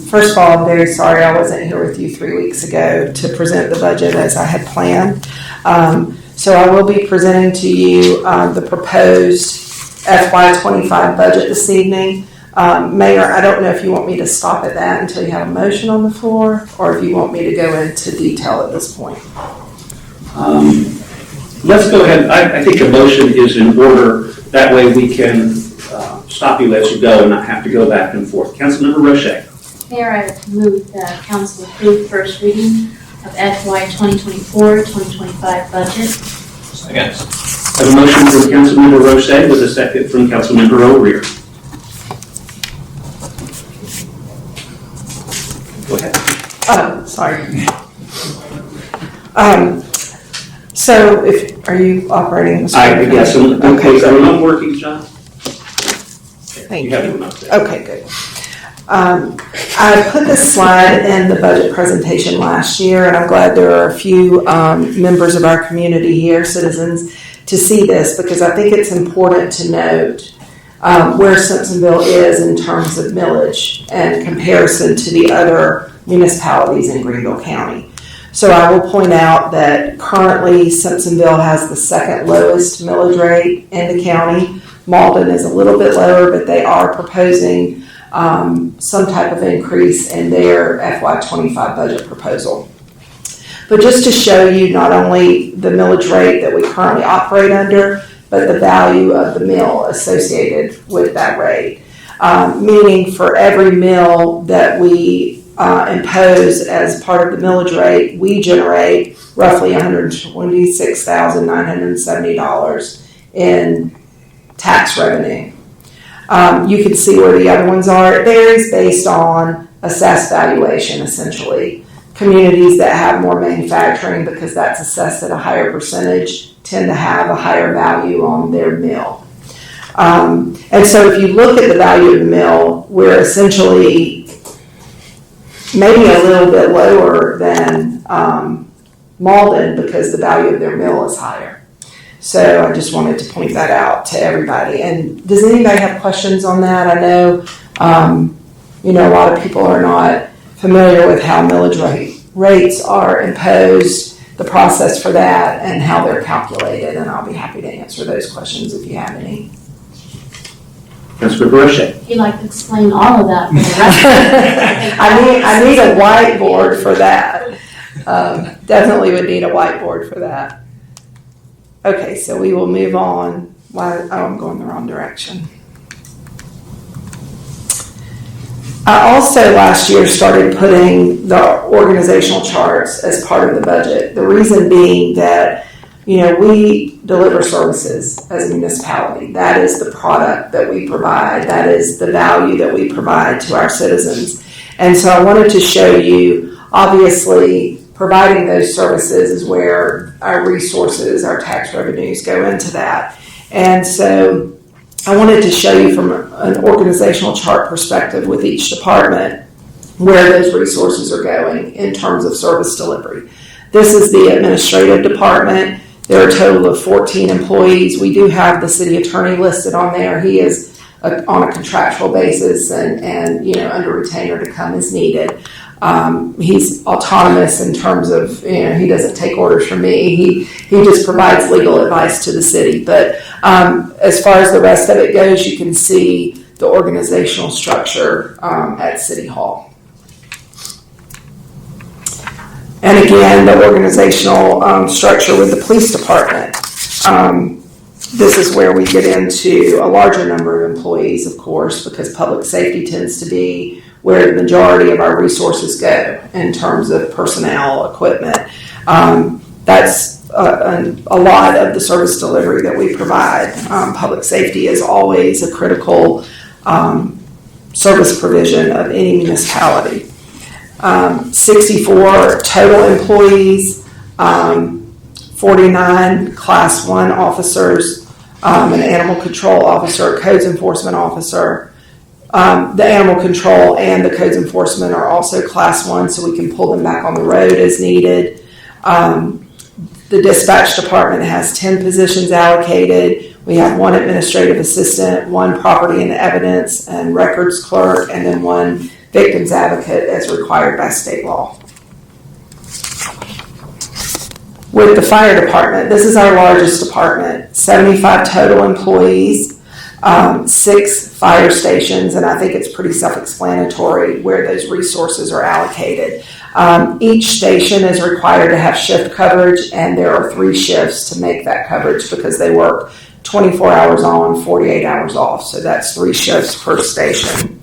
First of all, I'm very sorry I wasn't here with you 3 weeks ago to present the budget as I had planned. So I will be presenting to you the proposed FY25 budget this evening. Mayor, I don't know if you want me to stop at that until you have a motion on the floor, or if you want me to go into detail at this point. Let's go ahead. I think a motion is in order. That way we can stop you as you go and not have to go back and forth. Councilmember Roche. Mayor, I move that council approve first reading of FY 2024-2025 budget. Second. I have a motion from Councilmember Roche with a second from Councilmember O'Rear. Go ahead. Oh, sorry. So are you operating the screen? Yes, okay, so I'm not working, John. Thank You have you. one up there. Okay, good. I put this slide in the budget presentation last year, and I'm glad there are a few members of our community here, citizens, to see this, because I think it's important to note where Simpsonville is in terms of millage and comparison to the other municipalities in Greenville County. So I will point out that currently Simpsonville has the second lowest millage rate in the county. Malden is a little bit lower, but they are proposing some type of increase in their FY25 budget proposal. But just to show you not only the millage rate that we currently operate under, but the value of the mill associated with that rate. Meaning for every mill that we impose as part of the millage rate, we generate roughly $126,970 in tax revenue. You can see where the other ones are. It varies based on assessed valuation, essentially. Communities that have more manufacturing, because that's assessed at a higher percentage, tend to have a higher value on their mill. And so if you look at the value of the mill, we're essentially maybe a little bit lower than Malden, because the value of their mill is higher. So I just wanted to point that out to everybody. And does anybody have questions on that? I know, a lot of people are not familiar with how millage rates are imposed, the process for that, and how they're calculated. And I'll be happy to answer those questions if you have any. Councilmember Roche. If you'd like to explain all of that for the rest. I need a whiteboard for that. Definitely would need a whiteboard for that. Okay, so we will move on. I'm going the wrong direction. I also last year started putting the organizational charts as part of the budget. The reason being that, we deliver services as a municipality. That is the product that we provide. That is the value that we provide to our citizens. And so I wanted to show you, obviously, providing those services is where our resources, our tax revenues go into that. And so I wanted to show you from an organizational chart perspective with each department where those resources are going in terms of service delivery. This is the administrative department. There are a total of 14 employees. We do have the city attorney listed on there. He is on a contractual basis and under retainer to come as needed. He's autonomous in terms of, he doesn't take orders from me. He just provides legal advice to the city. But as far as the rest of it goes, you can see the organizational structure at City Hall. And again, the organizational structure with the police department. This is where we get into a larger number of employees, of course, because public safety tends to be where the majority of our resources go in terms of personnel, equipment. That's a lot of the service delivery that we provide. Public safety is always a critical service provision of any municipality. 64 total employees. 49 Class 1 officers, an animal control officer, a codes enforcement officer. The animal control and the codes enforcement are also Class 1, so we can pull them back on the road as needed. The dispatch department has 10 positions allocated. We have 1 administrative assistant, 1 property and evidence and records clerk, and then 1 victims advocate as required by state law. With the fire department, this is our largest department, 75 total employees, 6 fire stations, and I think it's pretty self-explanatory where those resources are allocated. Each station is required to have shift coverage, and there are 3 shifts to make that coverage because they work 24 hours on, 48 hours off, so that's 3 shifts per station.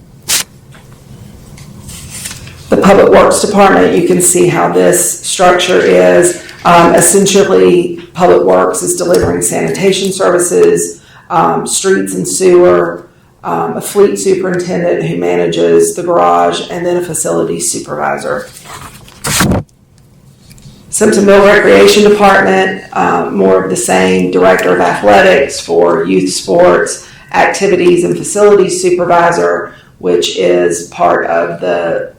The Public Works Department, you can see how this structure is. Essentially, Public Works is delivering sanitation services, streets and sewer, a fleet superintendent who manages the garage, and then a facilities supervisor. Simpsonville Recreation Department, more of the same, director of athletics for youth sports, activities and facilities supervisor, which is part of the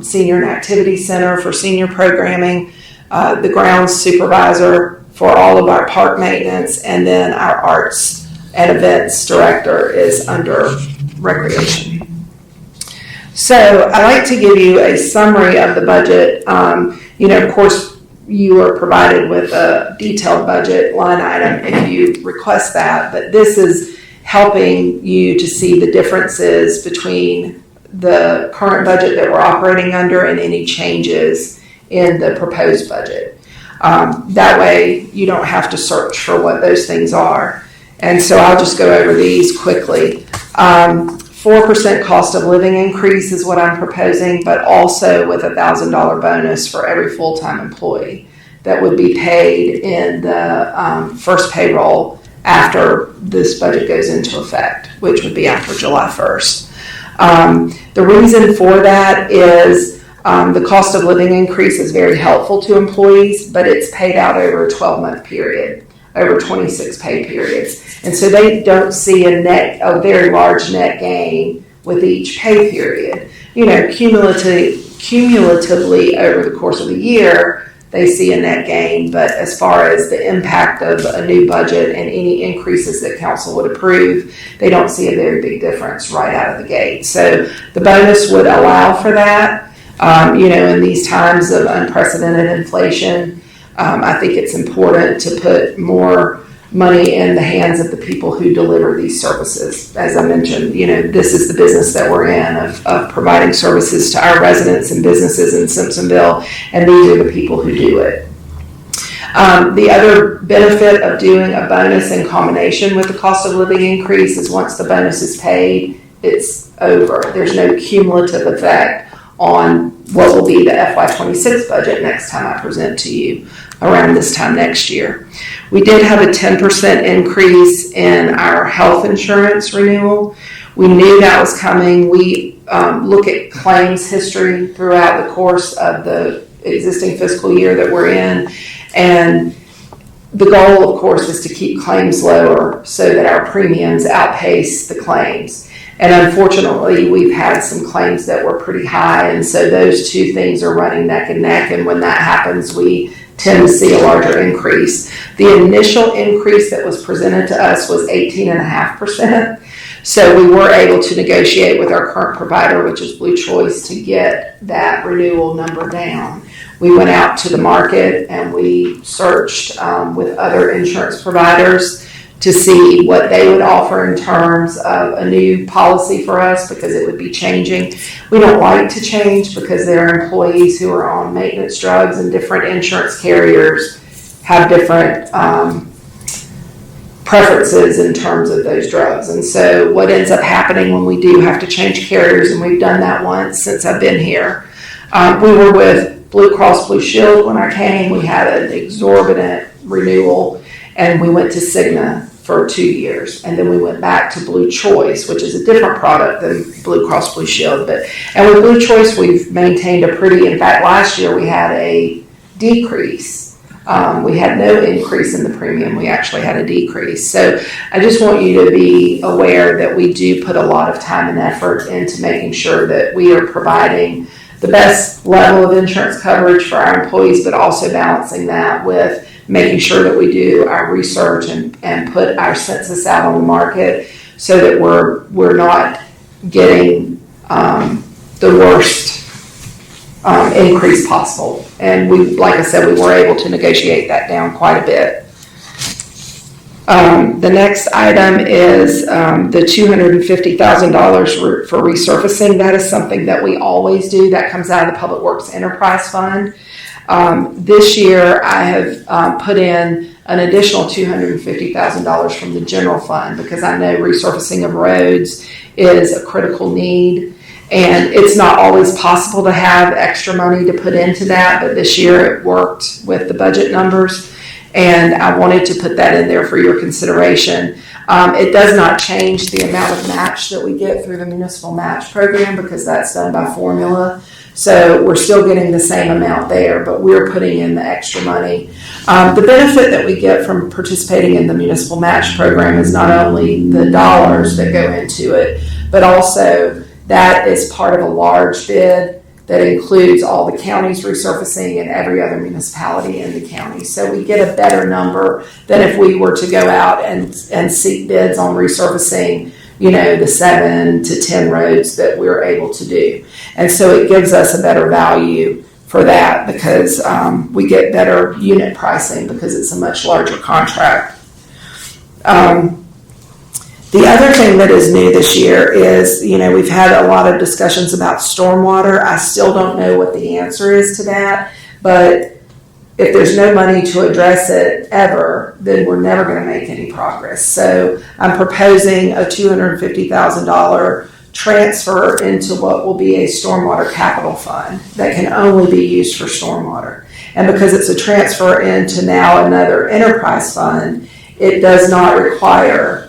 Senior and Activity Center for senior programming, the grounds supervisor for all of our park maintenance, and then our arts and events director is under recreation. So I like to give you a summary of the budget. Of course, you are provided with a detailed budget line item if you request that, but this is helping you to see the differences between the current budget that we're operating under and any changes in the proposed budget. That way you don't have to search for what those things are. And so I'll just go over these quickly. 4% cost of living increase is what I'm proposing, but also with a $1,000 bonus for every full-time employee that would be paid in the first payroll after this budget goes into effect, which would be after July 1st. The reason for that is the cost of living increase is very helpful to employees, but it's paid out over a 12-month period, over 26 pay periods. And so they don't see a very large net gain with each pay period. Cumulatively over the course of the year, they see a net gain, but as far as the impact of a new budget and any increases that council would approve, they don't see a very big difference right out of the gate. So the bonus would allow for that. In these times of unprecedented inflation, I think it's important to put more money in the hands of the people who deliver these services. As I mentioned, this is the business that we're in of providing services to our residents and businesses in Simpsonville, and these are the people who do it. The other benefit of doing a bonus in combination with the cost of living increase is once the bonus is paid, it's over. There's no cumulative effect on what will be the FY26 budget next time I present to you around this time next year. We did have a 10% increase in our health insurance renewal. We knew that was coming. We look at claims history throughout the course of the existing fiscal year that we're in, and the goal, of course, is to keep claims lower so that our premiums outpace the claims. And unfortunately, we've had some claims that were pretty high, and so those two things are running neck and neck, and when that happens, we tend to see a larger increase. The initial increase that was presented to us was 18.5%, so we were able to negotiate with our current provider, which is Blue Choice, to get that renewal number down. We went out to the market and we searched with other insurance providers to see what they would offer in terms of a new policy for us, because it would be changing. We don't like to change because there are employees who are on maintenance drugs, and different insurance carriers have different preferences in terms of those drugs. And so what ends up happening when we do have to change carriers, and we've done that once since I've been here, we were with Blue Cross Blue Shield when I came. We had an exorbitant renewal, and we went to Cigna for 2 years, and then we went back to Blue Choice, which is a different product than Blue Cross Blue Shield. And with Blue Choice, we've maintained in fact, last year we had a decrease We had no increase in the premium. We actually had a decrease. So I just want you to be aware that we do put a lot of time and effort into making sure that we are providing the best level of insurance coverage for our employees, but also balancing that with making sure that we do our research and put our census out on the market so that we're not getting the worst increase possible. And we, like I said, we were able to negotiate that down quite a bit. The next item is the $250,000 for resurfacing. That is something that we always do. That comes out of the Public Works Enterprise Fund. This year, I have put in an additional $250,000 from the general fund because I know resurfacing of roads is a critical need. And it's not always possible to have extra money to put into that, but this year it worked with the budget numbers. And I wanted to put that in there for your consideration. It does not change the amount of match that we get through the municipal match program because that's done by formula. So we're still getting the same amount there, but we're putting in the extra money. The benefit that we get from participating in the municipal match program is not only the dollars that go into it, but also that is part of a large bid that includes all the county's resurfacing and every other municipality in the county. So we get a better number than if we were to go out and seek bids on resurfacing, you know, the 7 to 10 roads that we're able to do. And so it gives us a better value for that because we get better unit pricing because it's a much larger contract. The other thing that is new this year is, you know, we've had a lot of discussions about stormwater. I still don't know what the answer is to that, but if there's no money to address it ever, then we're never going to make any progress. So I'm proposing a $250,000 transfer into what will be a stormwater capital fund that can only be used for stormwater. And because it's a transfer into now another enterprise fund, it does not require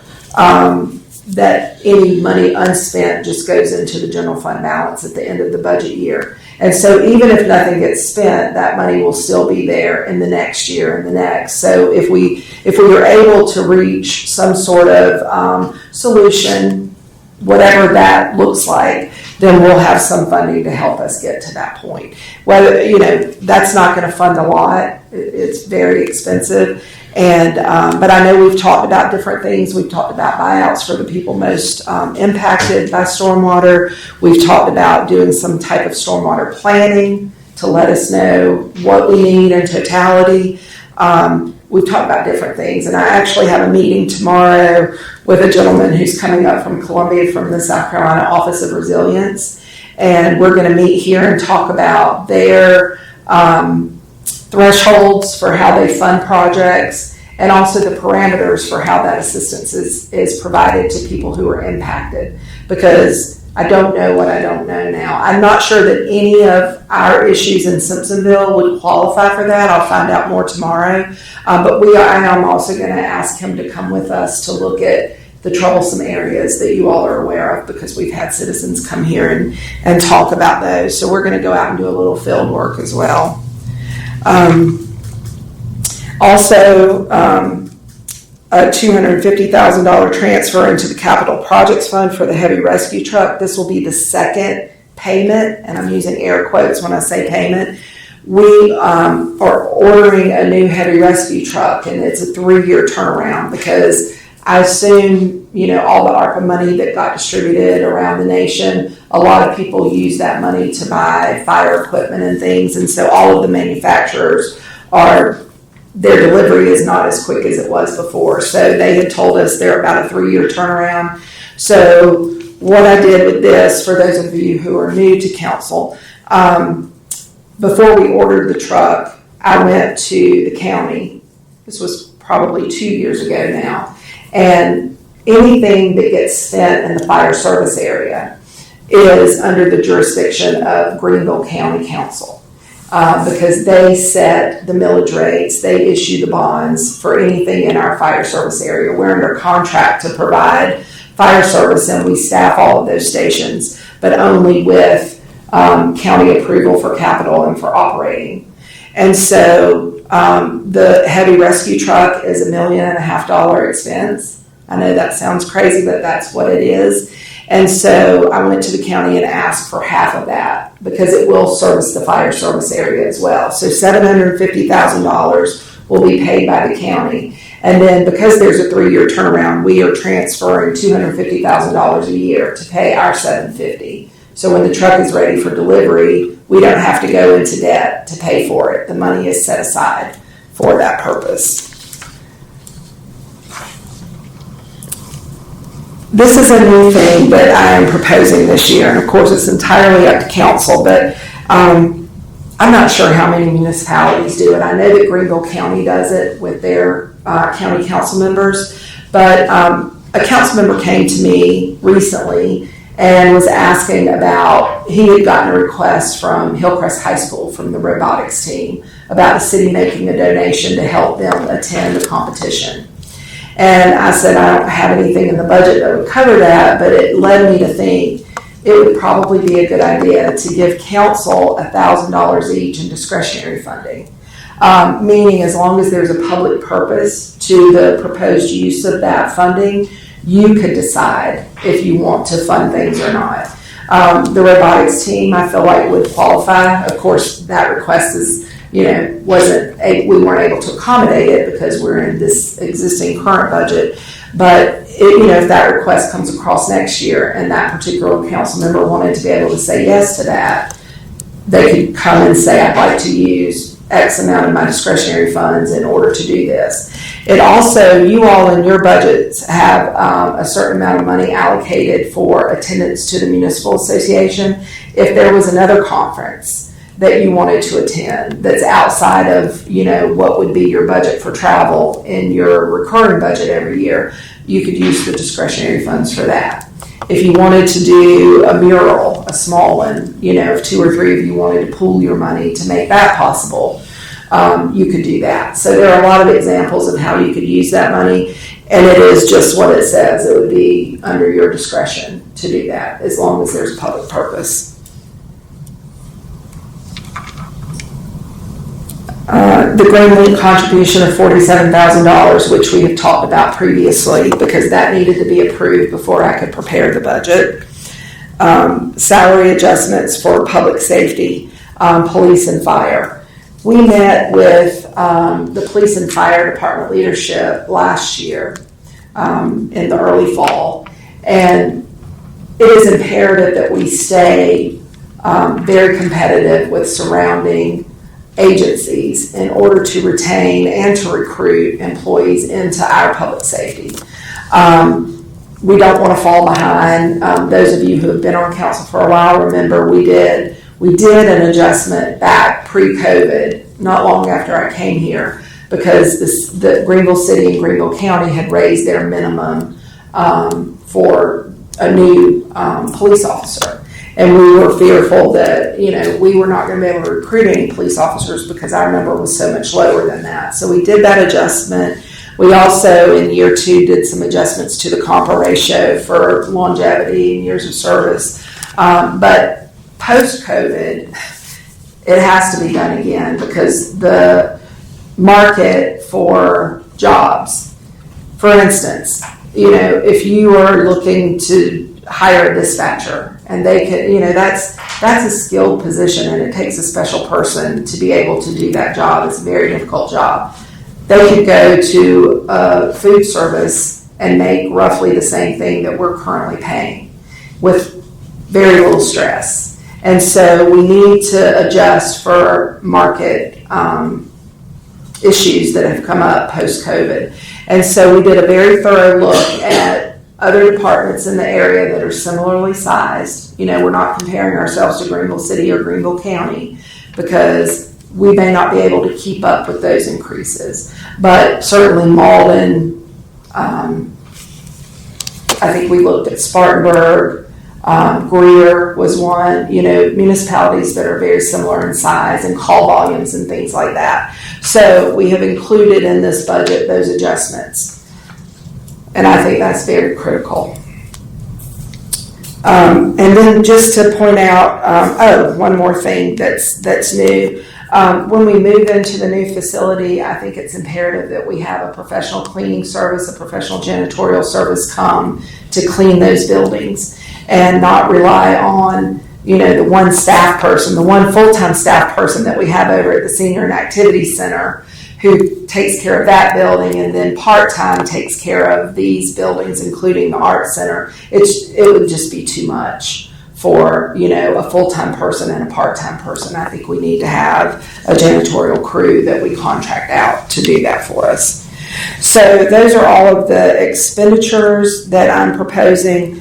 that any money unspent just goes into the general fund balance at the end of the budget year. And so even if nothing gets spent, that money will still be there in the next year and the next. So if we were able to reach some sort of solution, whatever that looks like, then we'll have some funding to help us get to that point. Whether, you know, that's not going to fund a lot. It's very expensive. And but I know we've talked about different things. We've talked about buyouts for the people most impacted by stormwater. We've talked about doing some type of stormwater planning to let us know what we need in totality. We've talked about different things. And I actually have a meeting tomorrow with a gentleman who's coming up from Columbia from the South Carolina Office of Resilience. And we're going to meet here and talk about their thresholds for how they fund projects and also the parameters for how that assistance is provided to people who are impacted, because I don't know what I don't know now. I'm not sure that any of our issues in Simpsonville would qualify for that. I'll find out more tomorrow. But I am also going to ask him to come with us to look at the troublesome areas that you all are aware of, because we've had citizens come here and talk about those. So we're going to go out and do a little field work as well. Also, a $250,000 transfer into the capital projects fund for the heavy rescue truck. This will be the second payment, and I'm using air quotes when I say payment. We are ordering a new heavy rescue truck, and it's a 3-year turnaround because I assume, you know, all the ARPA money that got distributed around the nation, a lot of people use that money to buy fire equipment and things. And so all of the manufacturers their delivery is not as quick as it was before. So they had told us they're about a 3-year turnaround. So what I did with this, for those of you who are new to council, before we ordered the truck, I went to the county. This was probably 2 years ago now. And anything that gets spent in the fire service area is under the jurisdiction of Greenville County Council. Because they set the millage rates, they issue the bonds for anything in our fire service area. We're under contract to provide fire service, and we staff all of those stations, but only with county approval for capital and for operating. And so the heavy rescue truck is $1.5 million expense. I know that sounds crazy, but that's what it is. And so I went to the county and asked for half of that because it will service the fire service area as well. So $750,000 will be paid by the county. And then because there's a 3-year turnaround, we are transferring $250,000 a year to pay our $750,000. So when the truck is ready for delivery, we don't have to go into debt to pay for it. The money is set aside for that purpose. This is a new thing that I am proposing this year, and of course it's entirely up to council, but I'm not sure how many municipalities do it. I know that Greenville County does it with their county council members, but a council member came to me recently and was asking about, he had gotten a request from Hillcrest High School from the robotics team about the city making a donation to help them attend the competition. And I said, I don't have anything in the budget that would cover that, but it led me to think it would probably be a good idea to give council $1,000 each in discretionary funding. Meaning as long as there's a public purpose to the proposed use of that funding, you could decide if you want to fund things or not. The robotics team, I feel like, would qualify. Of course, that request is, we weren't able to accommodate it because we're in this existing current budget. But if that request comes across next year and that particular council member wanted to be able to say yes to that, they could come and say, I'd like to use X amount of my discretionary funds in order to do this. It also, you all in your budgets have a certain amount of money allocated for attendance to the municipal association. If there was another conference that you wanted to attend that's outside of, what would be your budget for travel in your recurring budget every year, you could use the discretionary funds for that. If you wanted to do a mural, a small one, if 2 or 3 of you wanted to pool your money to make that possible, you could do that. So there are a lot of examples of how you could use that money, and it is just what it says. It would be under your discretion to do that as long as there's public purpose. The Greenlink contribution of $47,000, which we have talked about previously because that needed to be approved before I could prepare the budget. Salary adjustments for public safety, police and fire. We met with the police and fire department leadership last year in the early fall, and it is imperative that we stay very competitive with surrounding agencies in order to retain and to recruit employees into our public safety. We don't want to fall behind. Those of you who have been on council for a while remember we did an adjustment back pre-COVID, not long after I came here, because the Greenville City and Greenville County had raised their minimum for a new police officer. And we were fearful that, we were not going to be able to recruit any police officers because our number was so much lower than that. So we did that adjustment. We also, in year 2, did some adjustments to the compa ratio for longevity and years of service. But post-COVID, it has to be done again because the market for jobs, for instance, if you are looking to hire a dispatcher and they could, that's a skilled position and it takes a special person to be able to do that job. It's a very difficult job. They could go to a food service and make roughly the same thing that we're currently paying with very little stress. And so we need to adjust for market issues that have come up post-COVID. And so we did a very thorough look at other departments in the area that are similarly sized. We're not comparing ourselves to Greenville City or Greenville County because we may not be able to keep up with those increases. But certainly Malden, I think we looked at Spartanburg, Greer was one, municipalities that are very similar in size and call volumes and things like that. So we have included in this budget those adjustments. And I think that's very critical. And then just to point out, one more thing that's new. When we move into the new facility, I think it's imperative that we have a professional cleaning service, a professional janitorial service come to clean those buildings and not rely on, the one staff person, the one full-time staff person that we have over at the Senior and Activity Center who takes care of that building and then part-time takes care of these buildings, including the Art Center. It would just be too much for, a full-time person and a part-time person. I think we need to have a janitorial crew that we contract out to do that for us. So those are all of the expenditures that I'm proposing.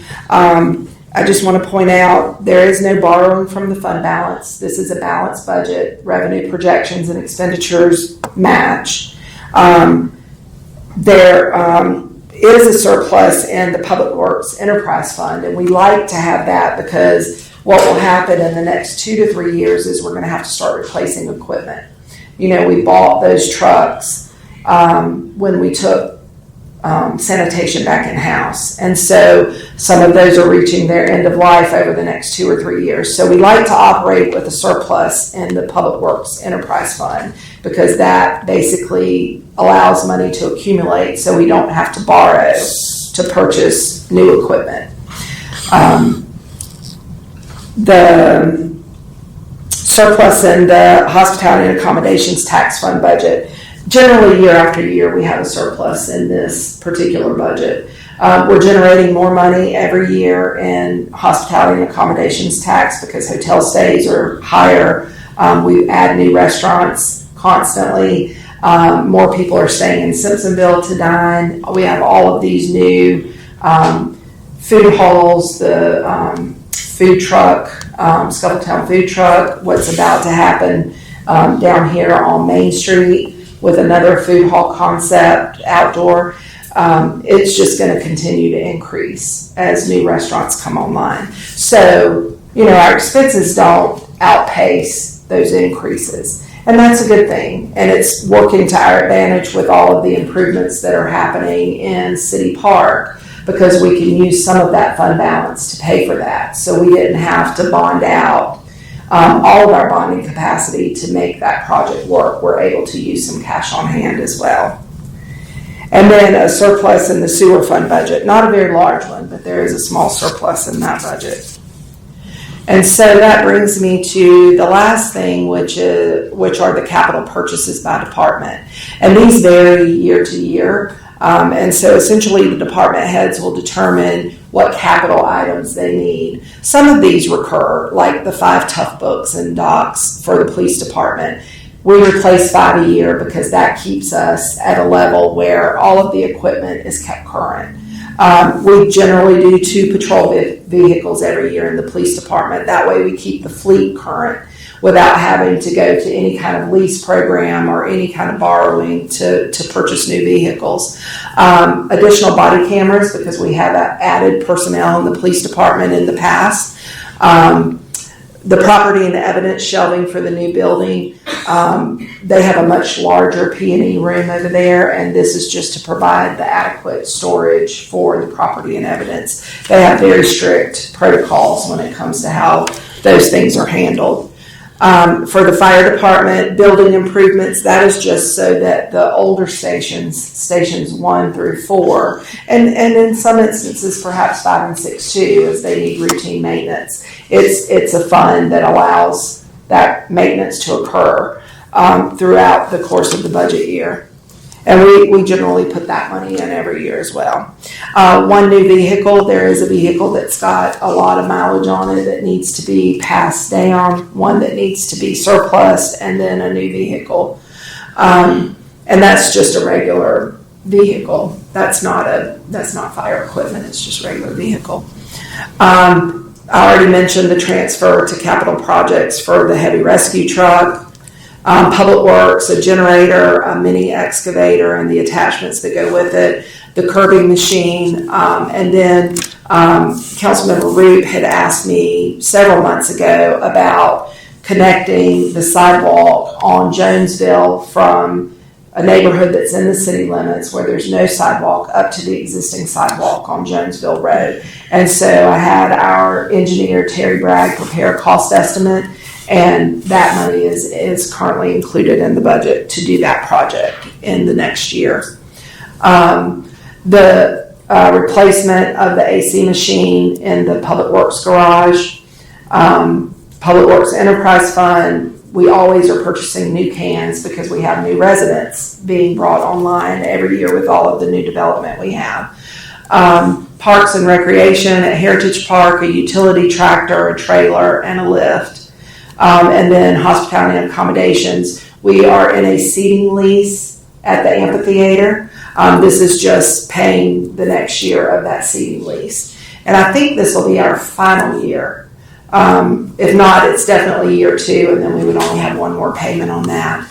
I just want to point out there is no borrowing from the fund balance. This is a balanced budget. Revenue projections and expenditures match. There is a surplus in the Public Works Enterprise Fund, and we like to have that because what will happen in the next 2 to 3 years is we're going to have to start replacing equipment. We bought those trucks when we took sanitation back in-house. And so some of those are reaching their end of life over the next 2 or 3 years. So we like to operate with a surplus in the Public Works Enterprise Fund because that basically allows money to accumulate so we don't have to borrow to purchase new equipment. The surplus in the Hospitality and Accommodations Tax Fund budget, generally year after year we have a surplus in this particular budget. We're generating more money every year in hospitality and accommodations tax because hotel stays are higher. We add new restaurants constantly. More people are staying in Simpsonville to dine. We have all of these new food halls, the food truck, Scuffletown food truck, what's about to happen down here on Main Street with another food hall concept outdoor. It's just going to continue to increase as new restaurants come online. So, our expenses don't outpace those increases. And that's a good thing. And it's working to our advantage with all of the improvements that are happening in City Park because we can use some of that fund balance to pay for that. So we didn't have to bond out all of our bonding capacity to make that project work. We're able to use some cash on hand as well. And then a surplus in the sewer fund budget. Not a very large one, but there is a small surplus in that budget. And so that brings me to the last thing, which are the capital purchases by department. And these vary year to year. And so essentially the department heads will determine what capital items they need. Some of these recur, like the 5 tough books and docks for the police department. We replace 5 a year because that keeps us at a level where all of the equipment is kept current. We generally do 2 patrol vehicles every year in the police department. That way we keep the fleet current without having to go to any kind of lease program or any kind of borrowing to purchase new vehicles. Additional body cameras because we have added personnel in the police department in the past. The property and evidence shelving for the new building, they have a much larger P&E room over there, and this is just to provide the adequate storage for the property and evidence. They have very strict protocols when it comes to how those things are handled. For the fire department, building improvements, that is just so that the older stations 1 through 4, and in some instances perhaps 5 and 6 too, as they need routine maintenance. It's a fund that allows that maintenance to occur throughout the course of the budget year. And we generally put that money in every year as well. One new vehicle, there is a vehicle that's got a lot of mileage on it that needs to be passed down, one that needs to be surplus, and then a new vehicle. And that's just a regular vehicle. That's not fire equipment, it's just regular vehicle. I already mentioned the transfer to capital projects for the heavy rescue truck. Public Works, a generator, a mini excavator, and the attachments that go with it, the curbing machine, and then Councilmember Root had asked me several months ago about connecting the sidewalk on Jonesville from a neighborhood that's in the city limits where there's no sidewalk up to the existing sidewalk on Jonesville Road. And so I had our engineer, Terry Bragg, prepare a cost estimate, and that money is currently included in the budget to do that project in the next year. The replacement of the AC machine in the Public Works garage, Public Works Enterprise Fund, we always are purchasing new cans because we have new residents being brought online every year with all of the new development we have. Parks and Recreation at Heritage Park, a utility tractor, a trailer, and a lift. And then Hospitality and Accommodations. We are in a seating lease at the amphitheater. This is just paying the next year of that seating lease. And I think this will be our final year. If not, it's definitely year 2, and then we would only have one more payment on that.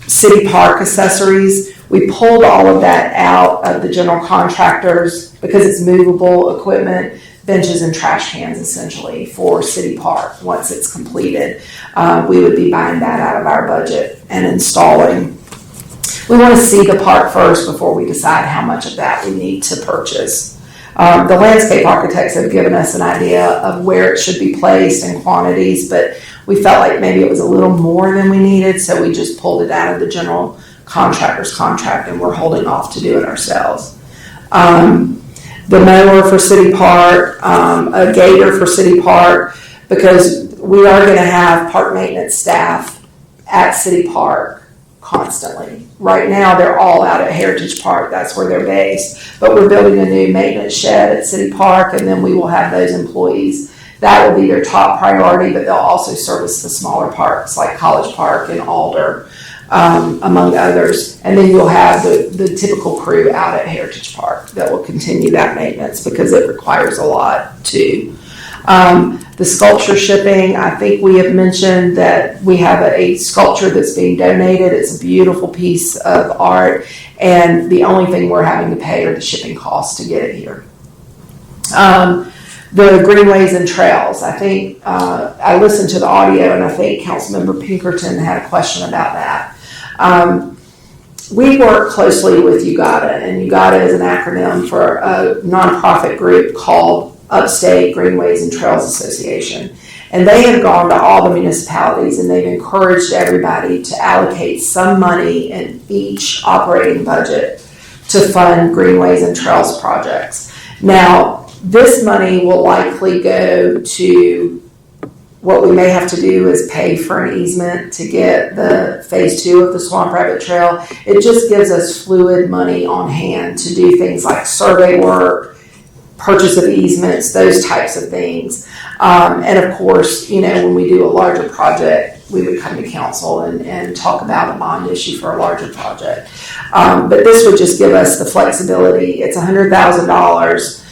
City park accessories, we pulled all of that out of the general contractors because it's movable equipment, benches and trash cans essentially for city park. Once it's completed, we would be buying that out of our budget and installing. We want to see the park first before we decide how much of that we need to purchase. The landscape architects have given us an idea of where it should be placed and quantities, but we felt like maybe it was a little more than we needed, so we just pulled it out of the general contractor's contract and we're holding off to do it ourselves. The mower for City Park, a gator for City Park, because we are going to have park maintenance staff at City Park constantly. Right now, they're all out at Heritage Park. That's where they're based. But we're building a new maintenance shed at City Park, and then we will have those employees. That will be their top priority, but they'll also service the smaller parks like College Park and Alder, among others. And then you'll have the typical crew out at Heritage Park that will continue that maintenance because it requires a lot too. The sculpture shipping, I think we have mentioned that we have a sculpture that's being donated. It's a beautiful piece of art, and the only thing we're having to pay are the shipping costs to get it here. The greenways and trails, I think I listened to the audio, and I think Councilmember Pinkerton had a question about that. We work closely with UGATA, and UGATA is an acronym for a nonprofit group called Upstate Greenways and Trails Association. And they have gone to all the municipalities and they've encouraged everybody to allocate some money in each operating budget to fund greenways and trails projects. Now, this money will likely go to what we may have to do is pay for an easement to get the phase 2 of the Swamp Rabbit Trail. It just gives us fluid money on hand to do things like survey work, purchase of easements, those types of things. And of course, when we do a larger project, we would come to council and talk about a bond issue for a larger project. But this would just give us the flexibility. It's $100,000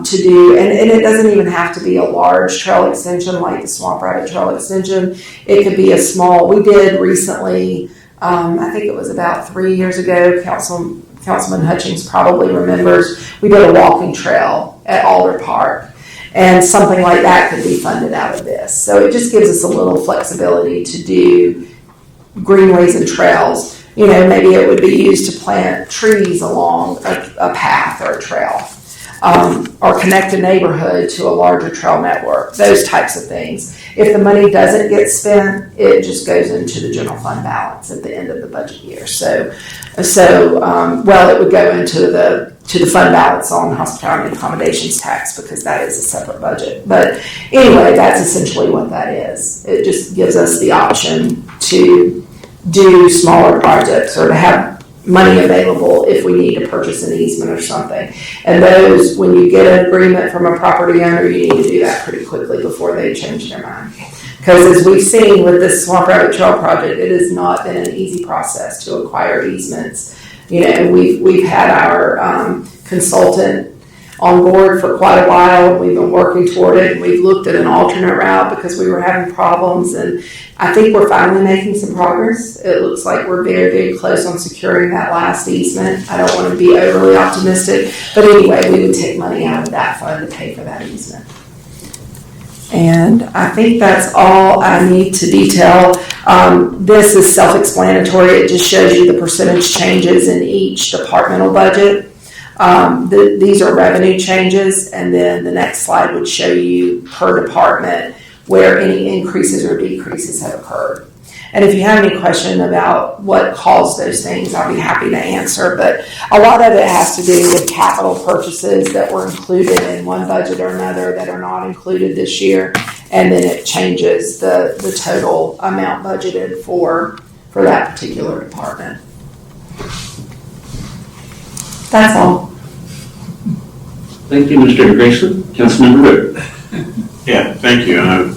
to do, and it doesn't even have to be a large trail extension like the Swamp Rabbit Trail extension. It could be a small, we did recently, I think it was about 3 years ago, Councilman Hutchings probably remembers, we did a walking trail at Alder Park, and something like that could be funded out of this. So it just gives us a little flexibility to do greenways and trails. Maybe it would be used to plant trees along a path or a trail, or connect a neighborhood to a larger trail network, those types of things. If the money doesn't get spent, it just goes into the general fund balance at the end of the budget year. So it would go into the fund balance on hospitality and accommodations tax because that is a separate budget. But anyway, that's essentially what that is. It just gives us the option to do smaller projects or to have money available if we need to purchase an easement or something. And those, when you get an agreement from a property owner, you need to do that pretty quickly before they change their mind. Because as we've seen with this Swamp Rabbit Trail project, it has not been an easy process to acquire easements. We've had our consultant on board for quite a while, and we've been working toward it, and we've looked at an alternate route because we were having problems, and I think we're finally making some progress. It looks like we're very, very close on securing that last easement. I don't want to be overly optimistic, but anyway, we would take money out of that fund to pay for that easement. And I think that's all I need to detail. This is self-explanatory. It just shows you the percentage changes in each departmental budget. These are revenue changes, and then the next slide would show you per department where any increases or decreases have occurred. And if you have any question about what caused those things, I'll be happy to answer. But a lot of it has to do with capital purchases that were included in one budget or another that are not included this year. And then it changes the total amount budgeted for that particular department. That's all. Thank you, Mr. Grayson. Councilmember Ritter. Yeah, thank you, and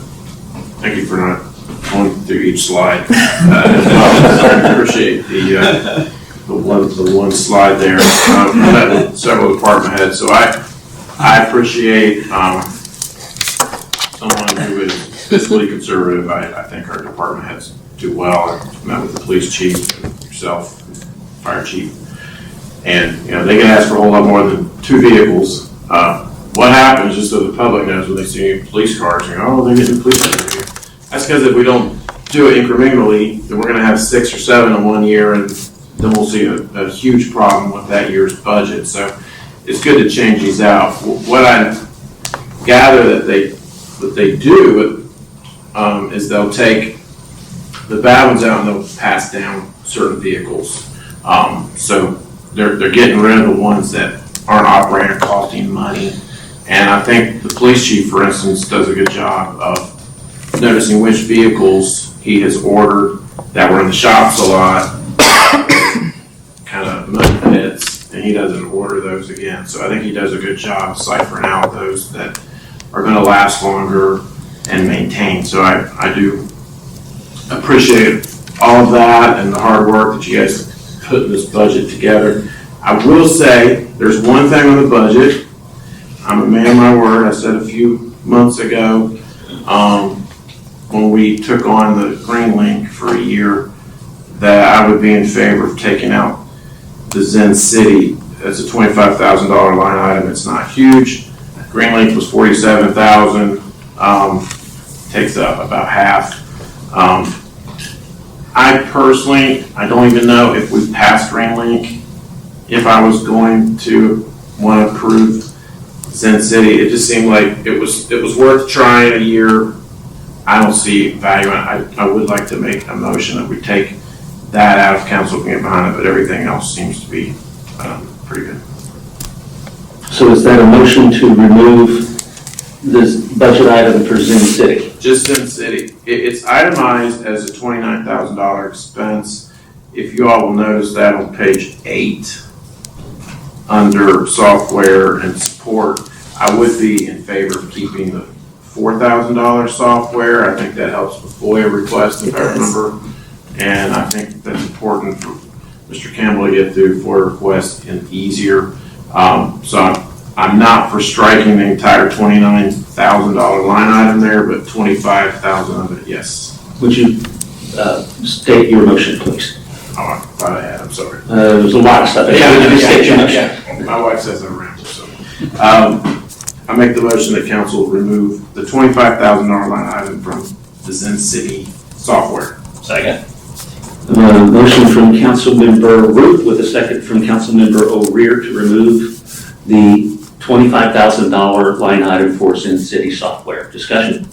thank you for not going through each slide. I appreciate the one slide there. I met several department heads, so I appreciate someone who is fiscally conservative. I think our department heads do well. I met with the police chief, and yourself, fire chief, and they can ask for a whole lot more than 2 vehicles. What happens, just so the public knows, when they see police cars, they're getting police cars here. That's because if we don't do it incrementally, then we're going to have 6 or 7 in 1 year, and then we'll see a huge problem with that year's budget. So it's good to change these out. What I gather that they do is they'll take the bad ones out and they'll pass down certain vehicles. So they're getting rid of the ones that aren't operating or costing money. And I think the police chief, for instance, does a good job of noticing which vehicles he has ordered that were in the shops a lot, kind of mud pits, and he doesn't order those again. So I think he does a good job ciphering out those that are going to last longer and maintain. So I do appreciate all of that and the hard work that you guys put in this budget together. I will say there's one thing on the budget. I'm a man of my word. I said a few months ago when we took on the Green Link for a year that I would be in favor of taking out the ZenCity. It's a $25,000 line item. It's not huge. Green Link was $47,000. Takes up about half. I personally, I don't even know if we passed Green Link, if I was going to want to approve ZenCity. It just seemed like it was worth trying a year. I don't see value in it. I would like to make a motion that we take that out of council, can get behind it, but everything else seems to be pretty good. So is that a motion to remove this budget item for ZenCity? Just ZenCity. It's itemized as a $29,000 expense. If you all will notice that on page 8, under software and support, I would be in favor of keeping the $4,000 software. I think that helps with FOIA requests, if I remember. And I think that's important for Mr. Campbell to get through FOIA requests and easier. So I'm not for striking the entire $29,000 line item there, but $25,000 of it, yes. Would you state your motion, please? Oh, I thought I had, I'm sorry. There's a lot of stuff. Yeah. My wife says I'm ramble, so. I make the motion that council remove the $25,000 line item from the ZenCity software. Second. Motion from Councilmember Root with a second from Councilmember O'Rear to remove the $25,000 line item for ZenCity software. Discussion?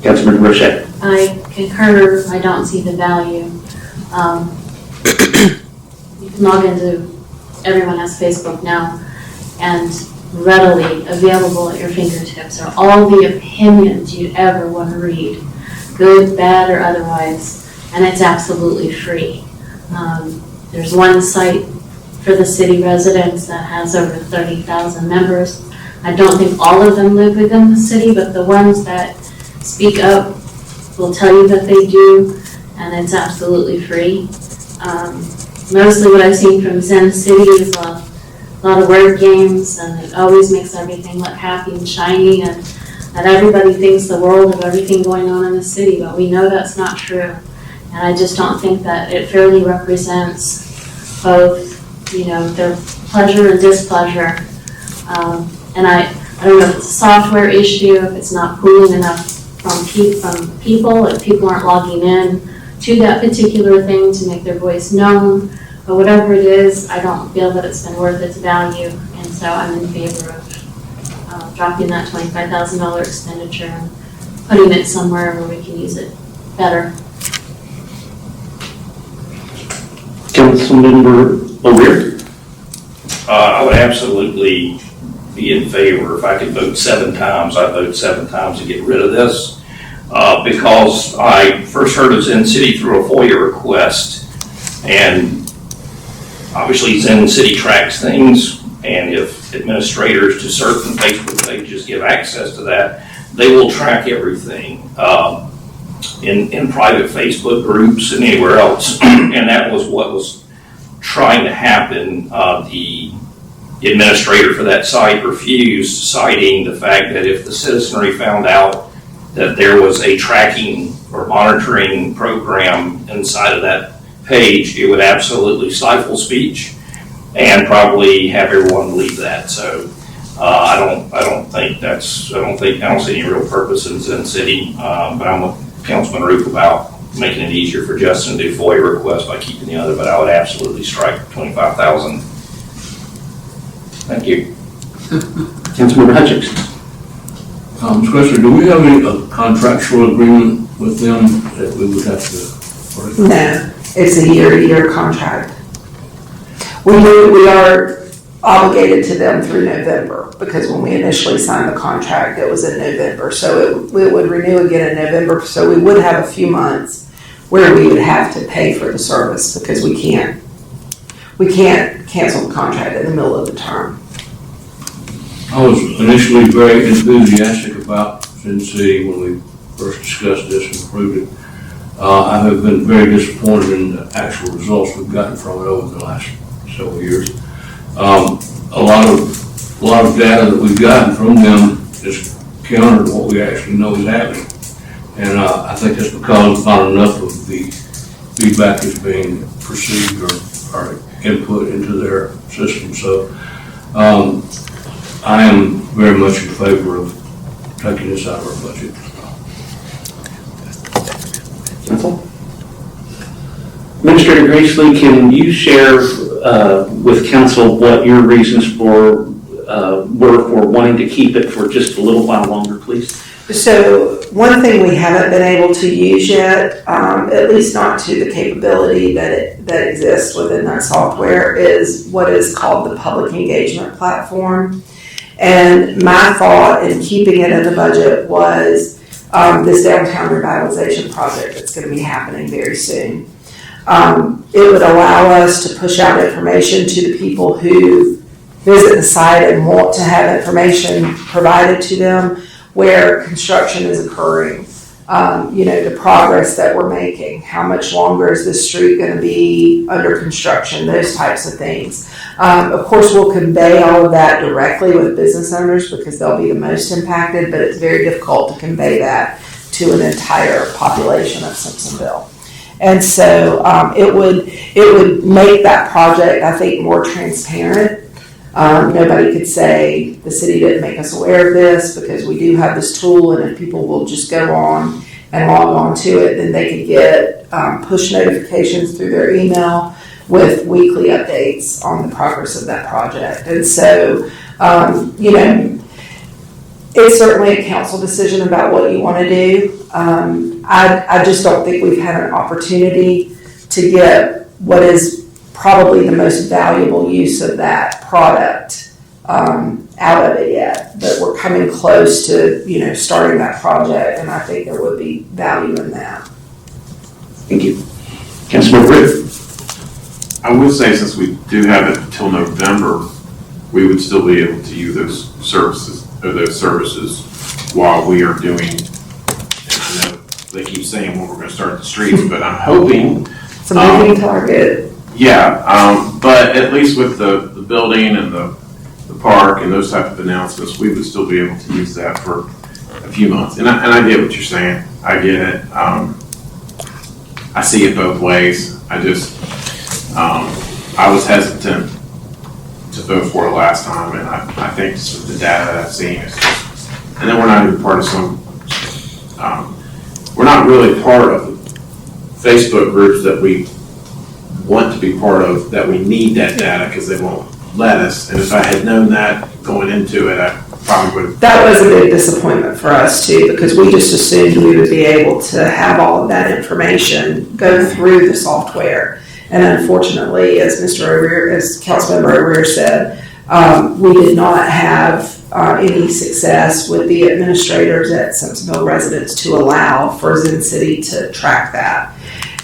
Councilmember Rochette. I concur. I don't see the value. You can log into, everyone has Facebook now, and readily available at your fingertips are all the opinions you'd ever want to read, good, bad, or otherwise, and it's absolutely free. There's one site for the city residents that has over 30,000 members. I don't think all of them live within the city, but the ones that speak up will tell you that they do, and it's absolutely free. Mostly what I've seen from ZenCity is a lot of word games, and it always makes everything look happy and shiny, and that everybody thinks the world of everything going on in the city, but we know that's not true. And I just don't think that it fairly represents both, their pleasure and displeasure. And I I don't know if it's a software issue, if it's not pulling enough from people, if people aren't logging in to that particular thing to make their voice known, but whatever it is, I don't feel that it's been worth its value, and so I'm in favor of dropping that $25,000 expenditure and putting it somewhere where we can use it better. Councilmember O'Leary? I would absolutely be in favor. If I could vote 7 times, I'd vote 7 times to get rid of this. Because I first heard of ZenCity through a FOIA request, and obviously ZenCity tracks things, and if administrators to certain Facebook pages give access to that, they will track everything in private Facebook groups and anywhere else. And that was what was trying to happen. The administrator for that site refused, citing the fact that if the citizenry found out that there was a tracking or monitoring program inside of that page, it would absolutely stifle speech and probably have everyone leave that. So I don't see any real purpose in ZenCity, but I'm with Councilman Roof about making it easier for Justin to do FOIA requests by keeping the other, but I would absolutely strike 25,000. Thank you. Councilmember Hutchins? Mr. Cressler, do we have any contractual agreement with them that we would have to? No, it's a year-to-year contract. We are obligated to them through November, because when we initially signed the contract, it was in November. So it would renew again in November, so we would have a few months where we would have to pay for the service, because we can't cancel the contract in the middle of the term. I was initially very enthusiastic about ZenCity when we first discussed this and approved it. I have been very disappointed in the actual results we've gotten from it over the last several years. A lot of data that we've gotten from them is counter to what we actually know is happening. And I think that's because not enough of the feedback is being perceived or input into their system. So I am very much in favor of taking this out of our budget. Administrator Gracely, can you share with council what your reasons were for wanting to keep it for just a little while longer, please? So one thing we haven't been able to use yet, at least not to the capability that exists within that software, is what is called the public engagement platform. And my thought in keeping it in the budget was this downtown revitalization project that's going to be happening very soon. It would allow us to push out information to the people who visit the site and want to have information provided to them where construction is occurring, the progress that we're making, how much longer is this street going to be under construction, those types of things. Of course, we'll convey all of that directly with business owners because they'll be the most impacted, but it's very difficult to convey that to an entire population of Simpsonville. And so it would make that project, I think, more transparent. Nobody could say the city didn't make us aware of this, because we do have this tool, and if people will just go on and log on to it, then they could get push notifications through their email with weekly updates on the progress of that project. And so, it's certainly a council decision about what you want to do. I just don't think we've had an opportunity to get what is probably the most valuable use of that product out of it yet. But we're coming close to, starting that project, and I think there would be value in that. Thank you. Councilmember Roof? I would say, since we do have it until November, we would still be able to use those services while we are doing, and I know they keep saying when we're going to start the streets, but I'm hoping. It's a moving target. Yeah, but at least with the building and the park and those type of announcements, we would still be able to use that for a few months. And I get what you're saying. I get it. I see it both ways. I was hesitant to vote for it last time, and I think just with the data that I've seen, it's just, and then we're not even part of we're not really part of Facebook groups that we want to be part of, that we need that data because they won't let us. And if I had known that going into it, I probably would have. That was a big disappointment for us too, because we just assumed we would be able to have all of that information go through the software. And unfortunately, as Councilmember O'Rear said, we did not have any success with the administrators at Simpsonville residents to allow for ZenCity to track that.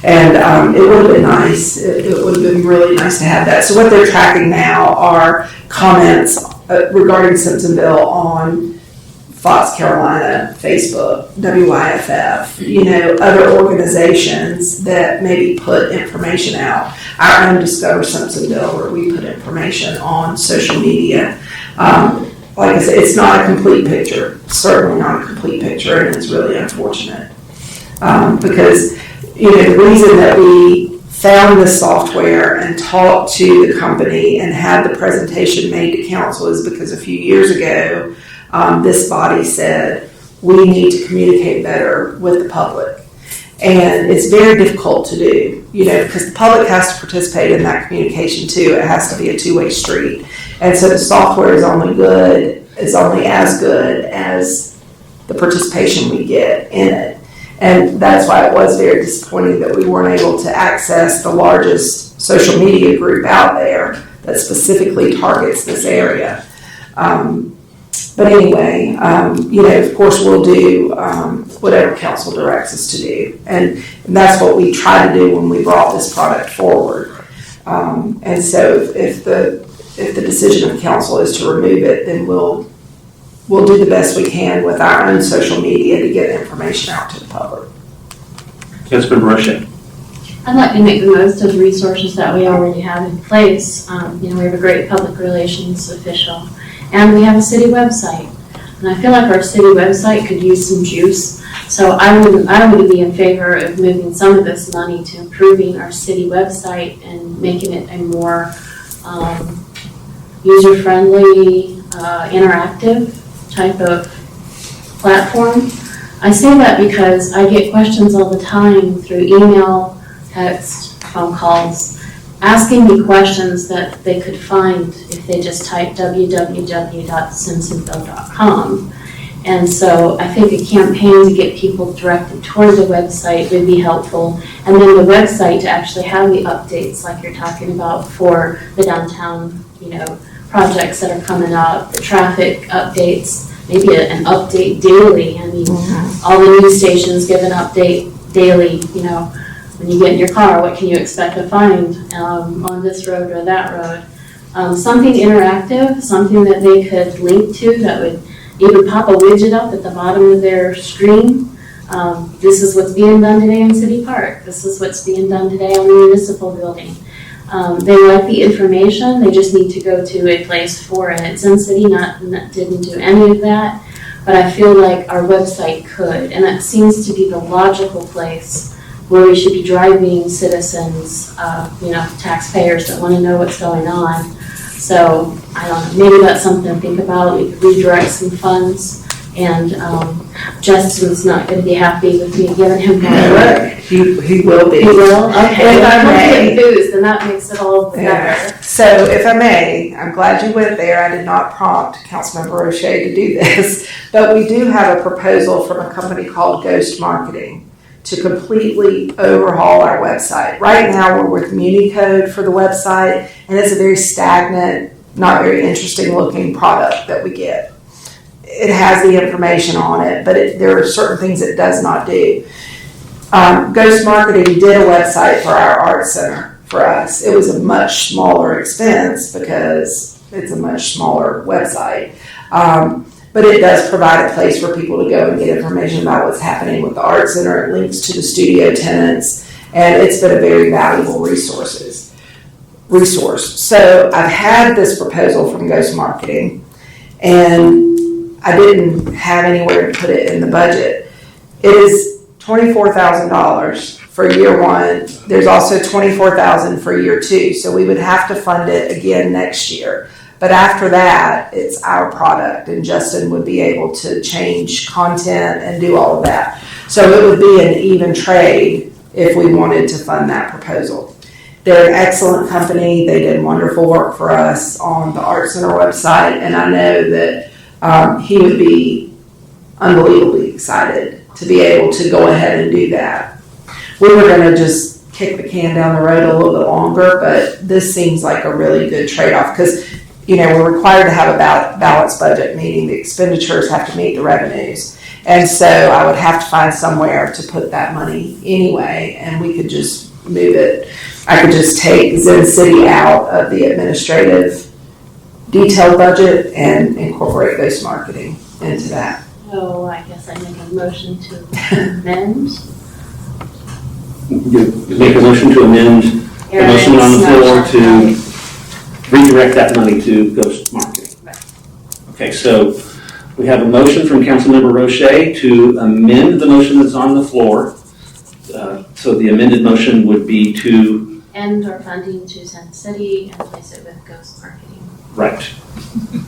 And it would have been nice, it would have been really nice to have that. So what they're tracking now are comments regarding Simpsonville on Fox Carolina, Facebook, WYFF, other organizations that maybe put information out. Our own Discover Simpsonville, where we put information on social media. Like I said, it's not a complete picture, certainly not a complete picture, and it's really unfortunate. Because, the reason that we found this software and talked to the company and had the presentation made to council is because a few years ago, this body said, we need to communicate better with the public. And it's very difficult to do, because the public has to participate in that communication too. It has to be a two-way street. And so the software is only as good as the participation we get in it. And that's why it was very disappointing that we weren't able to access the largest social media group out there that specifically targets this area. But anyway, of course we'll do whatever council directs us to do. And that's what we try to do when we brought this product forward. And so if the decision of council is to remove it, then we'll do the best we can with our own social media to get information out to the public. Councilmember Roche. I'd like to make the most of the resources that we already have in place. We have a great public relations official, and we have a city website. And I feel like our city website could use some juice. So I would be in favor of moving some of this money to improving our city website and making it a more user-friendly, interactive type of platform. I say that because I get questions all the time through email, text, phone calls, asking me questions that they could find if they just type www.simpsonville.com. And so I think a campaign to get people directed toward the website would be helpful. And then the website to actually have the updates like you're talking about for the downtown, projects that are coming up, the traffic updates, maybe an update daily. I mean, all the news stations give an update daily, when you get in your car, what can you expect to find on this road or that road? Something interactive, something that they could link to that would even pop a widget up at the bottom of their screen. This is what's being done today in City Park. This is what's being done today on the municipal building. They like the information, they just need to go to a place for it. ZenCity didn't do any of that, but I feel like our website could, and that seems to be the logical place where we should be driving citizens, taxpayers that want to know what's going on. So, I don't know, maybe that's something to think about. We could redirect some funds, and Justin's not going to be happy with me giving him more work. He will be. He will? Okay. If I may. Enthused, then that makes it all the better. So if I may, I'm glad you went there. I did not prompt Councilmember Roche to do this, but we do have a proposal from a company called Ghost Marketing to completely overhaul our website. Right now, we're with MuniCode for the website, and it's a very stagnant, not very interesting looking product that we get. It has the information on it, but there are certain things it does not do. Ghost Marketing did a website for our art center for us. It was a much smaller expense because it's a much smaller website. But it does provide a place for people to go and get information about what's happening with the art center. It links to the studio tenants, and it's been a very valuable resource. So I've had this proposal from Ghost Marketing, and I didn't have anywhere to put it in the budget. It is $24,000 for year one. There's also $24,000 for year two, so we would have to fund it again next year. But after that, it's our product, and Justin would be able to change content and do all of that. So it would be an even trade if we wanted to fund that proposal. They're an excellent company. They did wonderful work for us on the Art Center website, and I know that he would be unbelievably excited to be able to go ahead and do that. We were going to just kick the can down the road a little bit longer, but this seems like a really good trade-off because, we're required to have a balanced budget, meaning the expenditures have to meet the revenues. And so I would have to find somewhere to put that money anyway, and we could just move it. I could just take ZenCity out of the administrative detailed budget and incorporate Ghost Marketing into that. So I guess I make a motion to amend. You make a motion to amend the motion on the floor to redirect that money to Ghost Marketing. Okay, so we have a motion from Councilmember Roche to amend the motion that's on the floor. So the amended motion would be to end our funding to ZenCity and replace it with Ghost Marketing. right.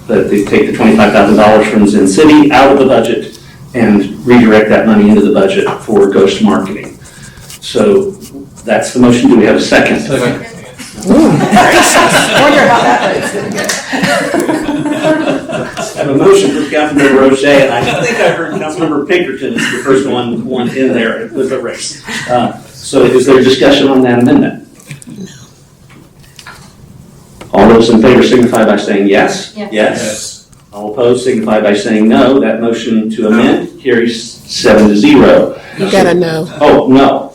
That they take the $25,000 from ZenCity out of the budget and redirect that money into the budget for Ghost Marketing. So that's the motion. Do we have a second? Second. Wonder how that vote's going to go. I have a motion from Councilmember Roche, and I think I heard Councilmember Pinkerton is the first one in there with the race. So is there discussion on that amendment? All those in favor signify by saying yes. Yes. Yes. All opposed signify by saying no. That motion to amend carries 7-0. You gotta know. Oh, no.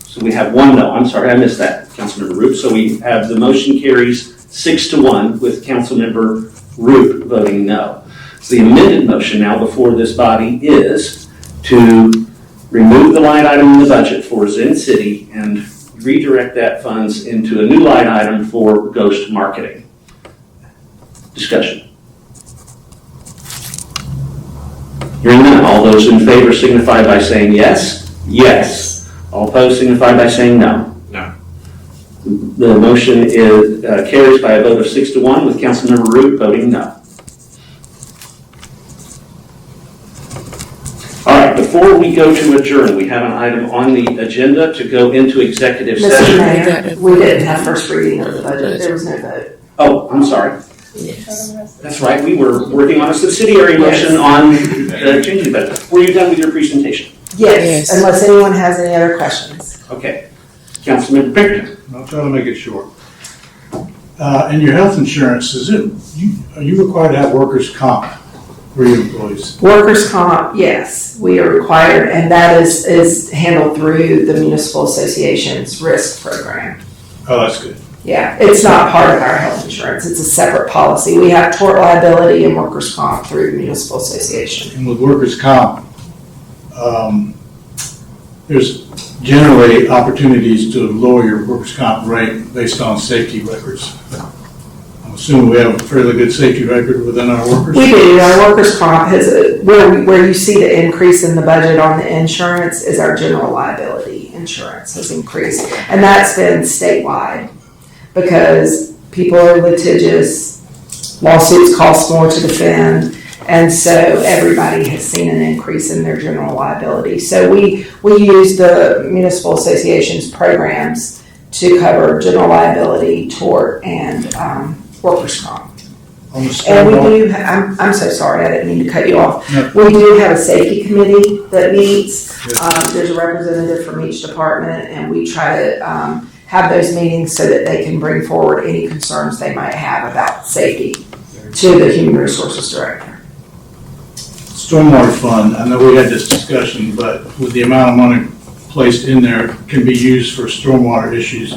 So we have one no. I'm sorry, I missed that, Councilmember Roop. So we have the motion carries 6-1 with Councilmember Roop voting no. So the amended motion now before this body is to remove the line item in the budget for ZenCity and redirect that funds into a new line item for Ghost Marketing. Discussion. Hearing none, all those in favor signify by saying yes. Yes. All opposed signify by saying no. No. The motion is carries by a vote of 6-1 with Councilmember Root voting no. All right, before we go to adjourn, we have an item on the agenda to go into executive Mr. session. Mayor, we didn't have first reading of the budget. There was no vote. Oh, I'm sorry. Yes. That's right, we were working on a subsidiary motion on changing the budget. Were you done with your presentation? Yes, unless anyone has any other questions. Okay. Councilmember Pinkerton. I'll try to make it short. And your health insurance, are you required to have workers' comp for your employees? Workers' comp, yes, we are required, and that is handled through the Municipal Association's risk program. Oh, that's good. Yeah, it's not part of our health insurance. It's a separate policy. We have tort liability and workers' comp through the Municipal Association. And with workers' comp, there's generally opportunities to lower your workers' comp rate based on safety records. I'm assuming we have a fairly good safety record within our workers. We do. Our workers' comp has where you see the increase in the budget on the insurance is our general liability insurance has increased, and that's been statewide because people are litigious, lawsuits cost more to defend. And so everybody has seen an increase in their general liability. So we use the Municipal Association's programs to cover general liability, tort, and workers' comp. And we do, I'm so sorry, I didn't mean to cut you off. No. We do have a safety committee that meets. There's a representative from each department, and we try to have those meetings so that they can bring forward any concerns they might have about safety to the Human Resources Director. Stormwater fund, I know we had this discussion, but with the amount of money placed in there can be used for stormwater issues.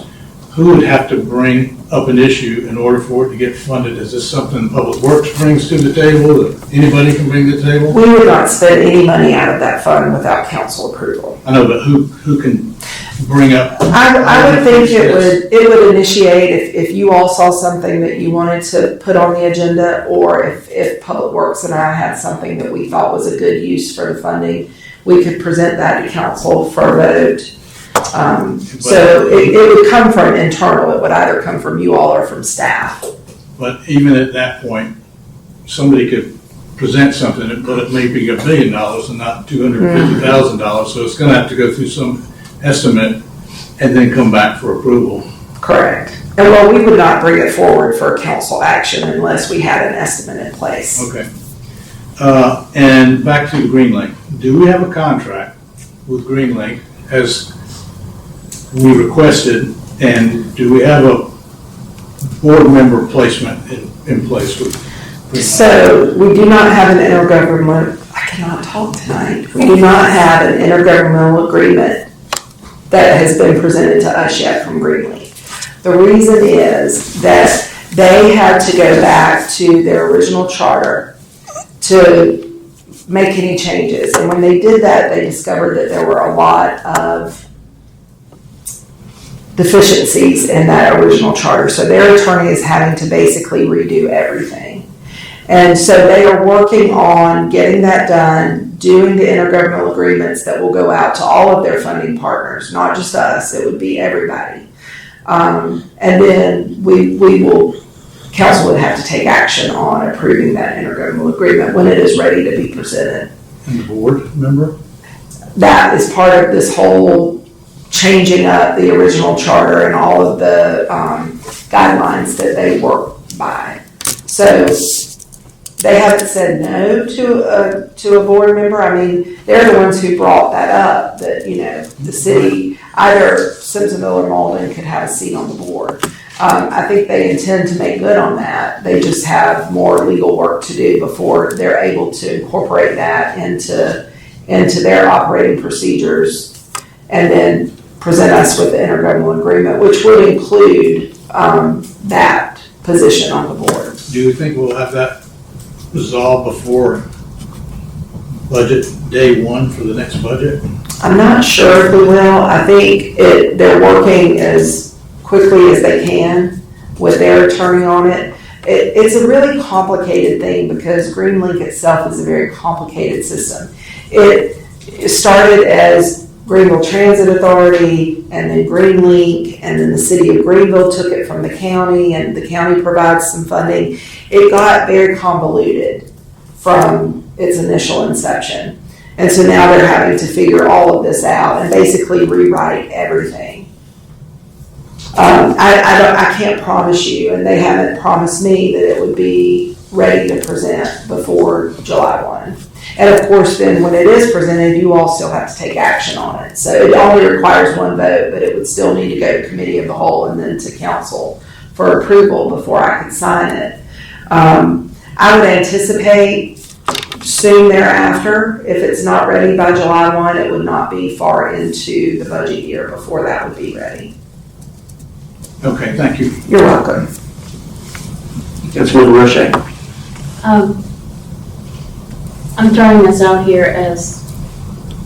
Who would have to bring up an issue in order for it to get funded? Is this something Public Works brings to the table that anybody can bring to the table? We would not spend any money out of that fund without council approval. I know, but who can bring up? I would think it would initiate if you all saw something that you wanted to put on the agenda, or if Public Works and I had something that we thought was a good use for the funding, we could present that to council for a vote. So it would come from internal. It would either come from you all or from staff. But even at that point, somebody could present something, but it may be $1 million and not $250,000. So it's gonna have to go through some estimate and then come back for approval. Correct. And well, we would not bring it forward for council action unless we had an estimate in place. Okay. And back to GreenLink. Do we have a contract with GreenLink as we requested? And do we have a board member placement in place with GreenLink? So we do not have an I cannot talk tonight. We do not have an intergovernmental agreement that has been presented to us yet from GreenLink. The reason is that they had to go back to their original charter to make any changes. And when they did that, they discovered that there were a lot of deficiencies in that original charter. So their attorney is having to basically redo everything. And so they are working on getting that done, doing the intergovernmental agreements that will go out to all of their funding partners, not just us, it would be everybody. And then we will, council would have to take action on approving that intergovernmental agreement when it is ready to be presented. And the board member? That is part of this whole changing up the original charter and all of the guidelines that they work by. So they haven't said no to a board member. I mean, they're the ones who brought that up, that, you know, the city, either Simpsonville or Malden could have a seat on the board. I think they intend to make good on that. They just have more legal work to do before they're able to incorporate that into their operating procedures and then present us with the intergovernmental agreement, which would include that position on the board. Do you think we'll have that resolved before budget day one for the next budget? I'm not sure if we will. I think they're working as quickly as they can with their attorney on it. It's a really complicated thing because GreenLink itself is a very complicated system. It started as Greenville Transit Authority and then GreenLink, and then the city of Greenville took it from the county and the county provides some funding. It got very convoluted from its initial inception. And so now they're having to figure all of this out and basically rewrite everything. I can't promise you, and they haven't promised me that it would be ready to present before July 1. And of course, then when it is presented, you all still have to take action on it. So it only requires one vote, but it would still need to go to committee of the whole and then to council for approval before I could sign it. I would anticipate soon thereafter, if it's not ready by July 1, it would not be far into the budget year before that would be ready. Okay, thank you. You're welcome. Councilmember Roche. I'm throwing this out here as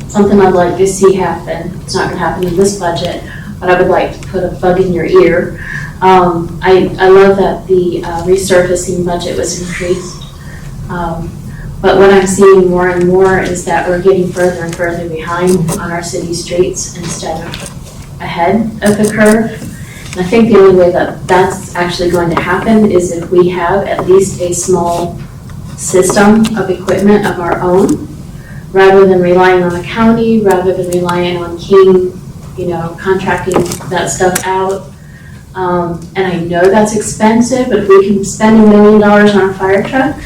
something I'd like to see happen. It's not gonna happen in this budget, but I would like to put a bug in your ear. I love that the resurfacing budget was increased. But what I'm seeing more and more is that we're getting further and further behind on our city streets instead of ahead of the curve. And I think the only way that that's actually going to happen is if we have at least a small system of equipment of our own, rather than relying on the county, rather than relying on King, contracting that stuff out. And I know that's expensive, but if we can spend $1 million on a fire truck,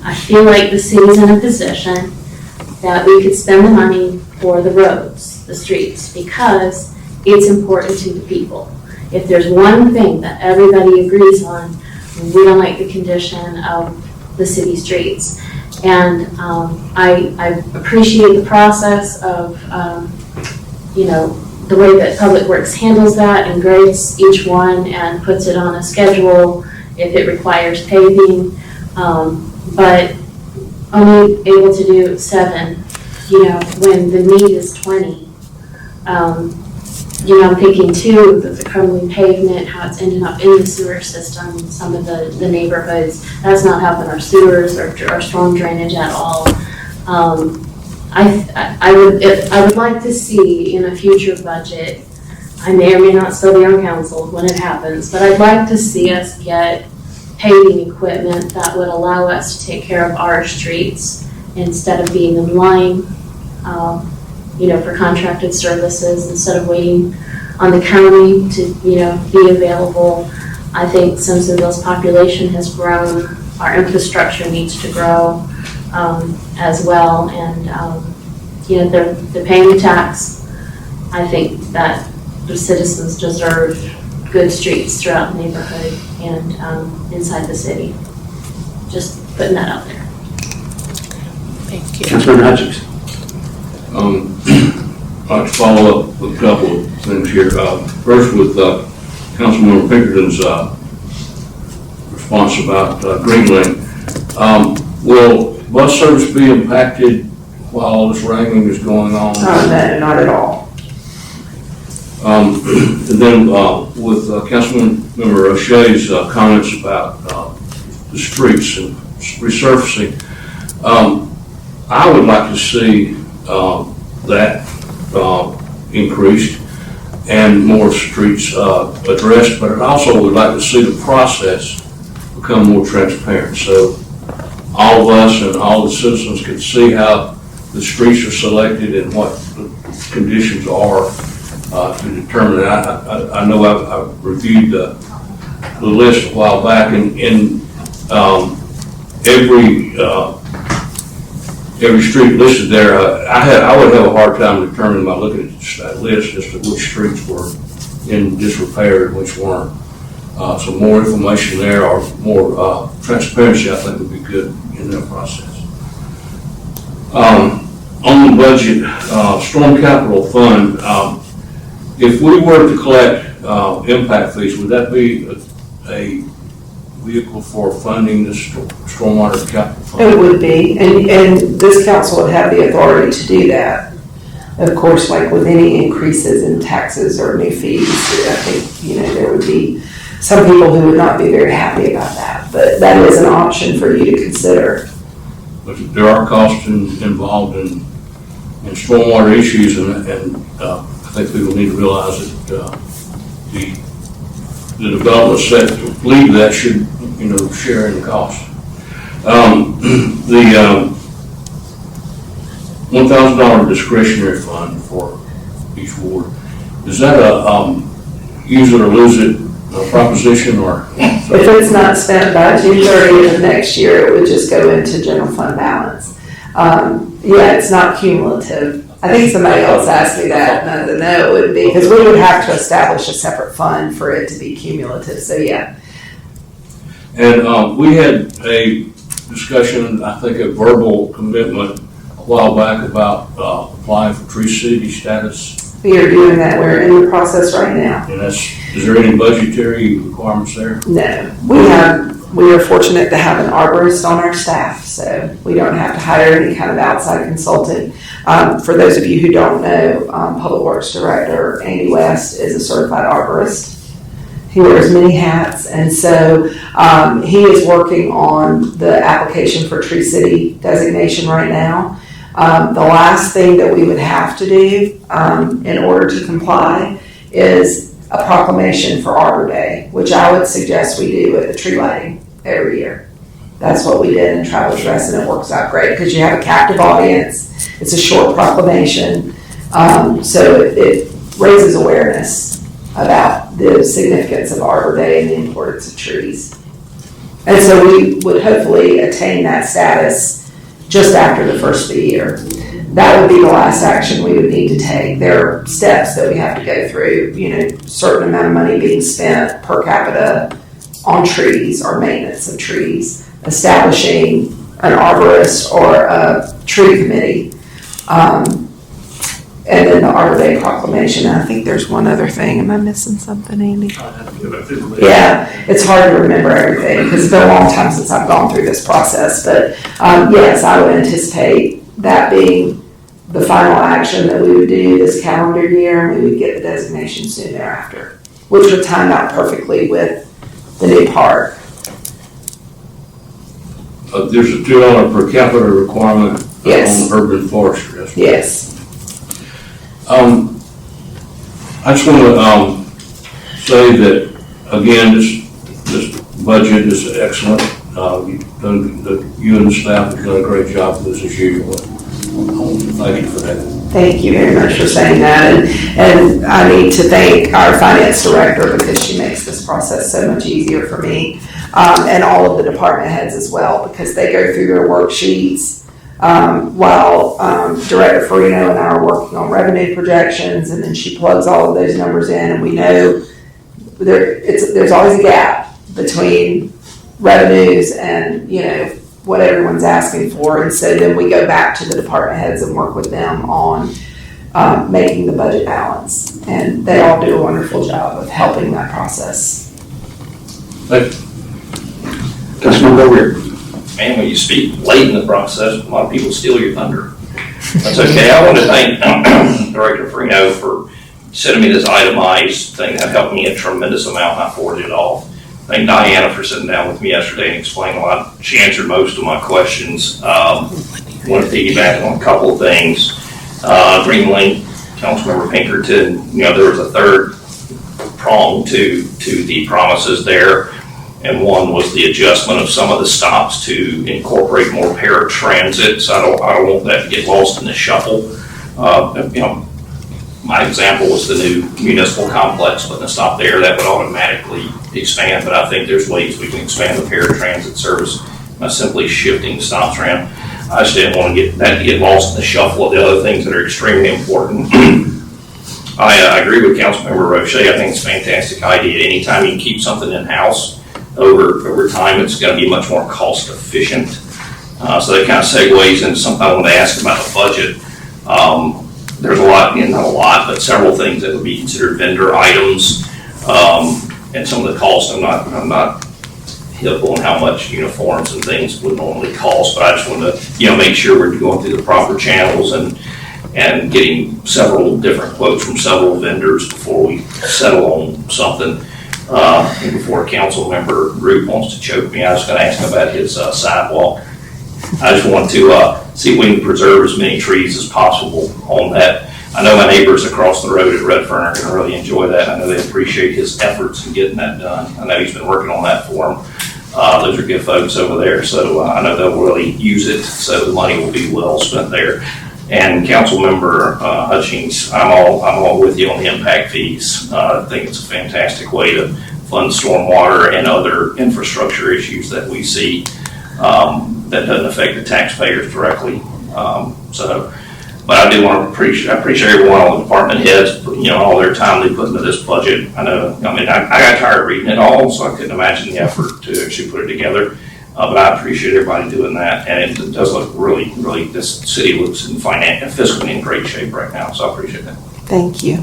I feel like the city's in a position that we could spend the money for the roads, the streets, because it's important to the people. If there's one thing that everybody agrees on, we don't like the condition of the city streets. And I appreciate the process of, the way that Public Works handles that and grades each one and puts it on a schedule if it requires paving. But only able to do 7, when the need is 20. I'm thinking too that the crumbling pavement, how it's ending up in the sewer system, some of the neighborhoods, that's not helping our sewers or our storm drainage at all. I would like to see in a future budget, I may or may not still be on council when it happens, but I'd like to see us get paving equipment that would allow us to take care of our streets instead of being in line, for contracted services, instead of waiting on the county to, be available. I think Simpsonville's population has grown, our infrastructure needs to grow as well, and, they're paying the tax. I think that the citizens deserve good streets throughout the neighborhood and inside the city. Just putting that out there. Thank you. Councilman Hutchins. I'd like to follow up with a couple of things here. First with Councilmember Pinkerton's response about Greenland. Will bus service be impacted while all this wrangling is going on? No, not at all. And then with Councilmember O'Shea's comments about the streets and resurfacing, I would like to see that increased and more streets addressed, but I also would like to see the process become more transparent. So all of us and all the citizens can see how the streets are selected and what the conditions are to determine that. I know I've reviewed the list a while back, and in every street listed there, I would have a hard time determining by looking at that list as to which streets were in disrepair and which weren't. So more information there or more transparency, I think, would be good in that process. On the budget, storm capital fund, if we were to collect impact fees, would that be a vehicle for funding this stormwater capital fund? It would be, and this council would have the authority to do that. Of course, like with any increases in taxes or new fees, I think, there would be some people who would not be very happy about that, but that is an option for you to consider. But there are costs involved in stormwater issues, and I think people need to realize that the development set to lead that should, share in the cost. The $1,000 discretionary fund for each ward, is that a use it or lose it proposition, or? If it's not spent by June 30th of next year, it would just go into general fund balance. It's not cumulative. I think somebody else asked me that, and no, it wouldn't be, because we would have to establish a separate fund for it to be cumulative, so yeah. And we had a discussion, I think a verbal commitment a while back about applying for Tree City status. We are doing that, we're in the process right now. And is there any budgetary requirements there? No, we are fortunate to have an arborist on our staff, so we don't have to hire any kind of outside consultant. For those of you who don't know, Public Works Director Andy West is a certified arborist. He wears many hats, and so he is working on the application for Tree City designation right now. The last thing that we would have to do in order to comply is a proclamation for Arbor Day, which I would suggest we do at the tree lighting every year. That's what we did in Travelers Rest, and it works out great because you have a captive audience. It's a short proclamation, so it raises awareness about the significance of Arbor Day and the importance of trees. And so we would hopefully attain that status just after the first of the year. That would be the last action we would need to take. There are steps that we have to go through, certain amount of money being spent per capita on trees or maintenance of trees, establishing an arborist or a tree committee, and then the Arbor Day proclamation. And I think there's one other thing. Am I missing something, Andy? Yeah, it's hard to remember everything because it's been a long time since I've gone through this process. But yes, I would anticipate that being the final action that we would do this calendar year, and we would get the designation soon thereafter, which would time out perfectly with the new park. There's a $2 per capita requirement Yes. on urban forestry. That's right. Yes. I just want to say that, again, this budget is excellent. You and the staff have done a great job with this as usual. Thank you for that. Thank you very much for saying that. And I need to thank our finance director because she makes this process so much easier for me. And all of the department heads as well, because they go through their worksheets while Director Farino and I are working on revenue projections, and then she plugs all of those numbers in, and we know there's always a gap between revenues and, what everyone's asking for. And so then we go back to the department heads and work with them on making the budget balance. And they all do a wonderful job of helping that process. Councilmember Weir. Man, when you speak late in the process, a lot of people steal your thunder. That's okay. I want to thank Director Farino for sending me this itemized thing. That helped me a tremendous amount, and I forwarded it off. Thank Diana for sitting down with me yesterday and explaining a lot. She answered most of my questions. Want to piggyback on a couple of things. Green Link, Councilmember Pinkerton, there was a third prong to the promises there. And one was the adjustment of some of the stops to incorporate more paratransit. So I don't want that to get lost in the shuffle. My example was the new municipal complex, putting a stop there, that would automatically expand, but I think there's ways we can expand the paratransit service by simply shifting stops around. I just didn't want to get lost in the shuffle of the other things that are extremely important. I agree with Councilmember Roche. I think it's a fantastic idea. Anytime you can keep something in-house, over time, it's going to be much more cost efficient. So that kind of segues into something I wanted to ask about the budget. There's a lot, not a lot, but several things that would be considered vendor items, and some of the costs. I'm not hip on how much uniforms and things would normally cost, but I just wanted to, make sure we're going through the proper channels and getting several different quotes from several vendors before we settle on something. And before a council member group wants to choke me, I was going to ask him about his sidewalk. I just want to see if we can preserve as many trees as possible on that. I know my neighbors across the road at Redfern are going to really enjoy that. I know they appreciate his efforts in getting that done. I know he's been working on that for them. Those are good folks over there, so I know they'll really use it, so the money will be well spent there. And Councilmember Hutchings, I'm all with you on the impact fees. I think it's a fantastic way to fund stormwater and other infrastructure issues that we see that doesn't affect the taxpayers directly. But I do want to appreciate everyone, all the department heads, all their time they put into this budget. I got tired of reading it all, so I couldn't imagine the effort to actually put it together. But I appreciate everybody doing that, and it does look really, really, this city looks fiscally in great shape right now, so I appreciate that. Thank you.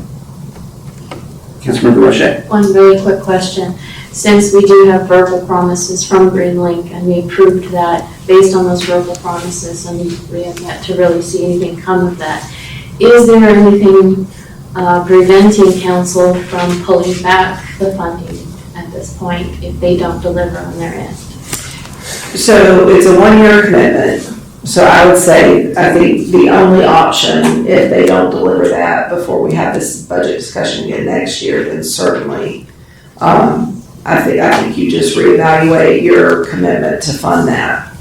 Councilmember Roche. One really quick question. Since we do have verbal promises from Green Link and we approved that based on those verbal promises, and we have yet to really see anything come of that, is there anything preventing council from pulling back the funding at this point if they don't deliver on their end? So it's a 1-year commitment. So I would say, I think the only option, if they don't deliver that before we have this budget discussion again next year, then certainly, I think you just reevaluate your commitment to fund that.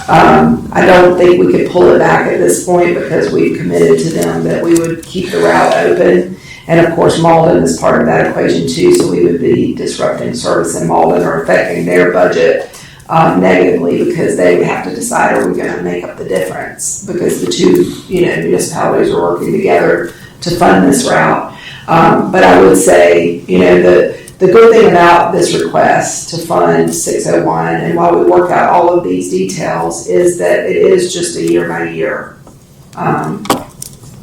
I don't think we could pull it back at this point because we've committed to them that we would keep the route open. And of course, Malden is part of that equation too, so we would be disrupting service in Malden or affecting their budget negatively, because they would have to decide, are we going to make up the difference? Because the two, municipalities are working together to fund this route. But I would say, the good thing about this request to fund 601, and while we work out all of these details, is that it is just a year-by-year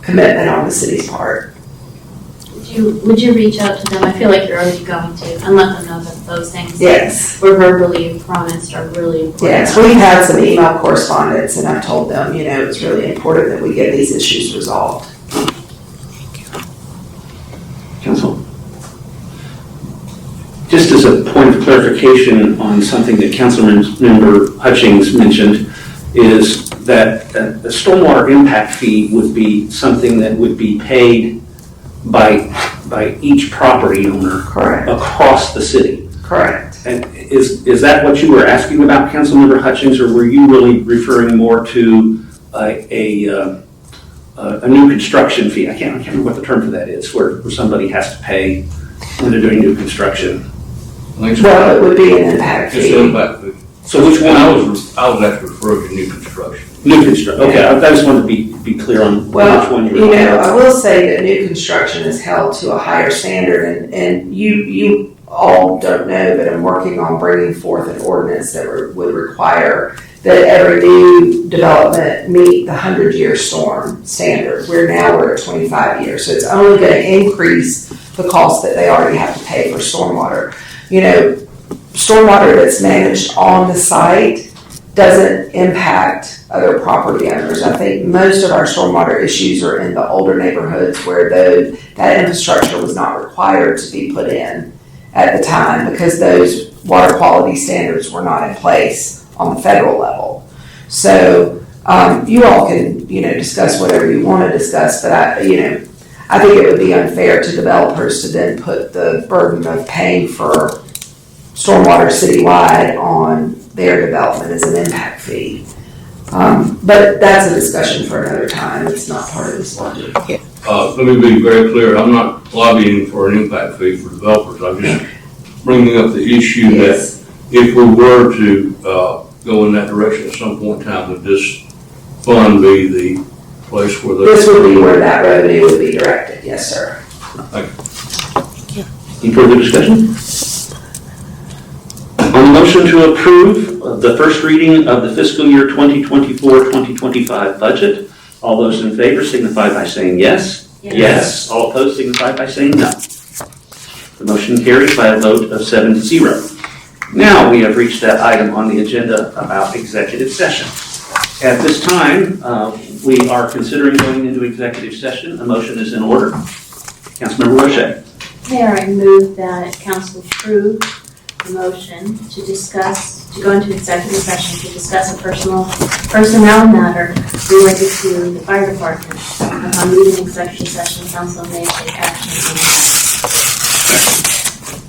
commitment on the city's part. Would you reach out to them? I feel like you're already going to, and let them know that those things Yes. that were verbally promised are really important. Yes, we've had some email correspondence, and I've told them, it's really important that we get these issues resolved. Council. Just as a point of clarification on something that Councilmember Hutchings mentioned, is that the stormwater impact fee would be something that would be paid by each property owner. Correct. Across the city. Correct. And Is that what you were asking about, Councilmember Hutchings, or were you really referring more to a new construction fee? I can't remember what the term for that is, where somebody has to pay when they're doing new construction. Well, it would be an impact It's fee. an impact fee. So which one? I was actually referring to new construction. New construction, okay, I just wanted to be clear on which Well, one you you were. know, I will say that new construction is held to a higher standard, and you all don't know, but I'm working on bringing forth an ordinance that would require that every new development meet the 100-year storm standard. We're at 25 years, so it's only going to increase the cost that they already have to pay for stormwater. You know, stormwater that's managed on the site doesn't impact other property owners. I think most of our stormwater issues are in the older neighborhoods where that infrastructure was not required to be put in at the time because those water quality standards were not in place on the federal level. So you all can, discuss whatever you want to discuss, but I think it would be unfair to developers to then put the burden of paying for stormwater citywide on their development as an impact fee. But that's a discussion for another time. It's not part of this budget. Let me be very clear, I'm not lobbying for an impact fee for developers, I'm just bringing up the issue Yes. that if we were to go in that direction at some point in time, would this fund be the place where This would be where that revenue would be directed. Yes, sir. Any further discussion? On the motion to approve the first reading of the fiscal year 2024-2025 budget, all those in favor signify by saying yes. Yes. All opposed signify by saying no. The motion carries by a vote of 7-0. Now we have reached that item on the agenda about executive session. At this time, we are considering going into executive session. A motion is in order. Councilmember Roche. Mayor, I move that council approve the motion to go into executive session to discuss a personnel matter related to the fire department. Upon leaving executive session, council may take action on that.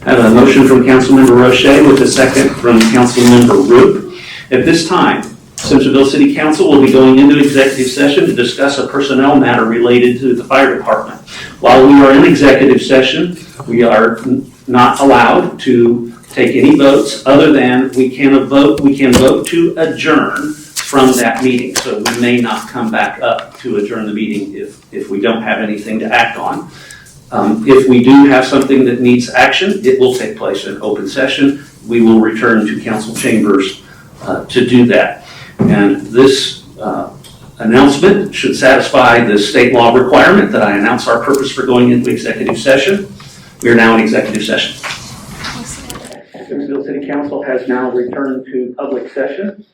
I have a motion from Councilmember Roche with a second from Councilmember Roop. At this time, Simpsonville City Council will be going into executive session to discuss a personnel matter related to the fire department. While we are in executive session, we are not allowed to take any votes other than we can vote to adjourn from that meeting. So we may not come back up to adjourn the meeting if we don't have anything to act on. If we do have something that needs action, it will take place in open session. We will return to council chambers to do that. And this announcement should satisfy the state law requirement that I announce our purpose for going into executive session. We are now in executive session. Simpsonville City Council has now returned to public session.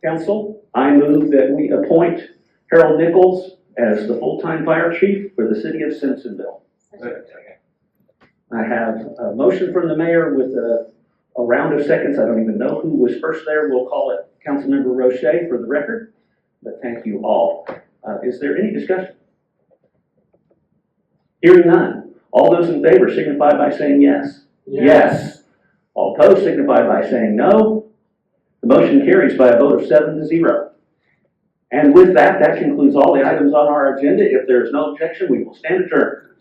Council, I move that we appoint Harold Nichols as the full-time fire chief for the city of Simpsonville. I have a motion from the mayor with a round of seconds. I don't even know who was first there. We'll call it Councilmember Roche for the record, but thank you all. Is there any discussion? Hearing none. All those in favor signify by saying yes. Yes. All opposed signify by saying no. The motion carries by a vote of 7-0. And with that, that concludes all the items on our agenda. If there is no objection, we will stand adjourned.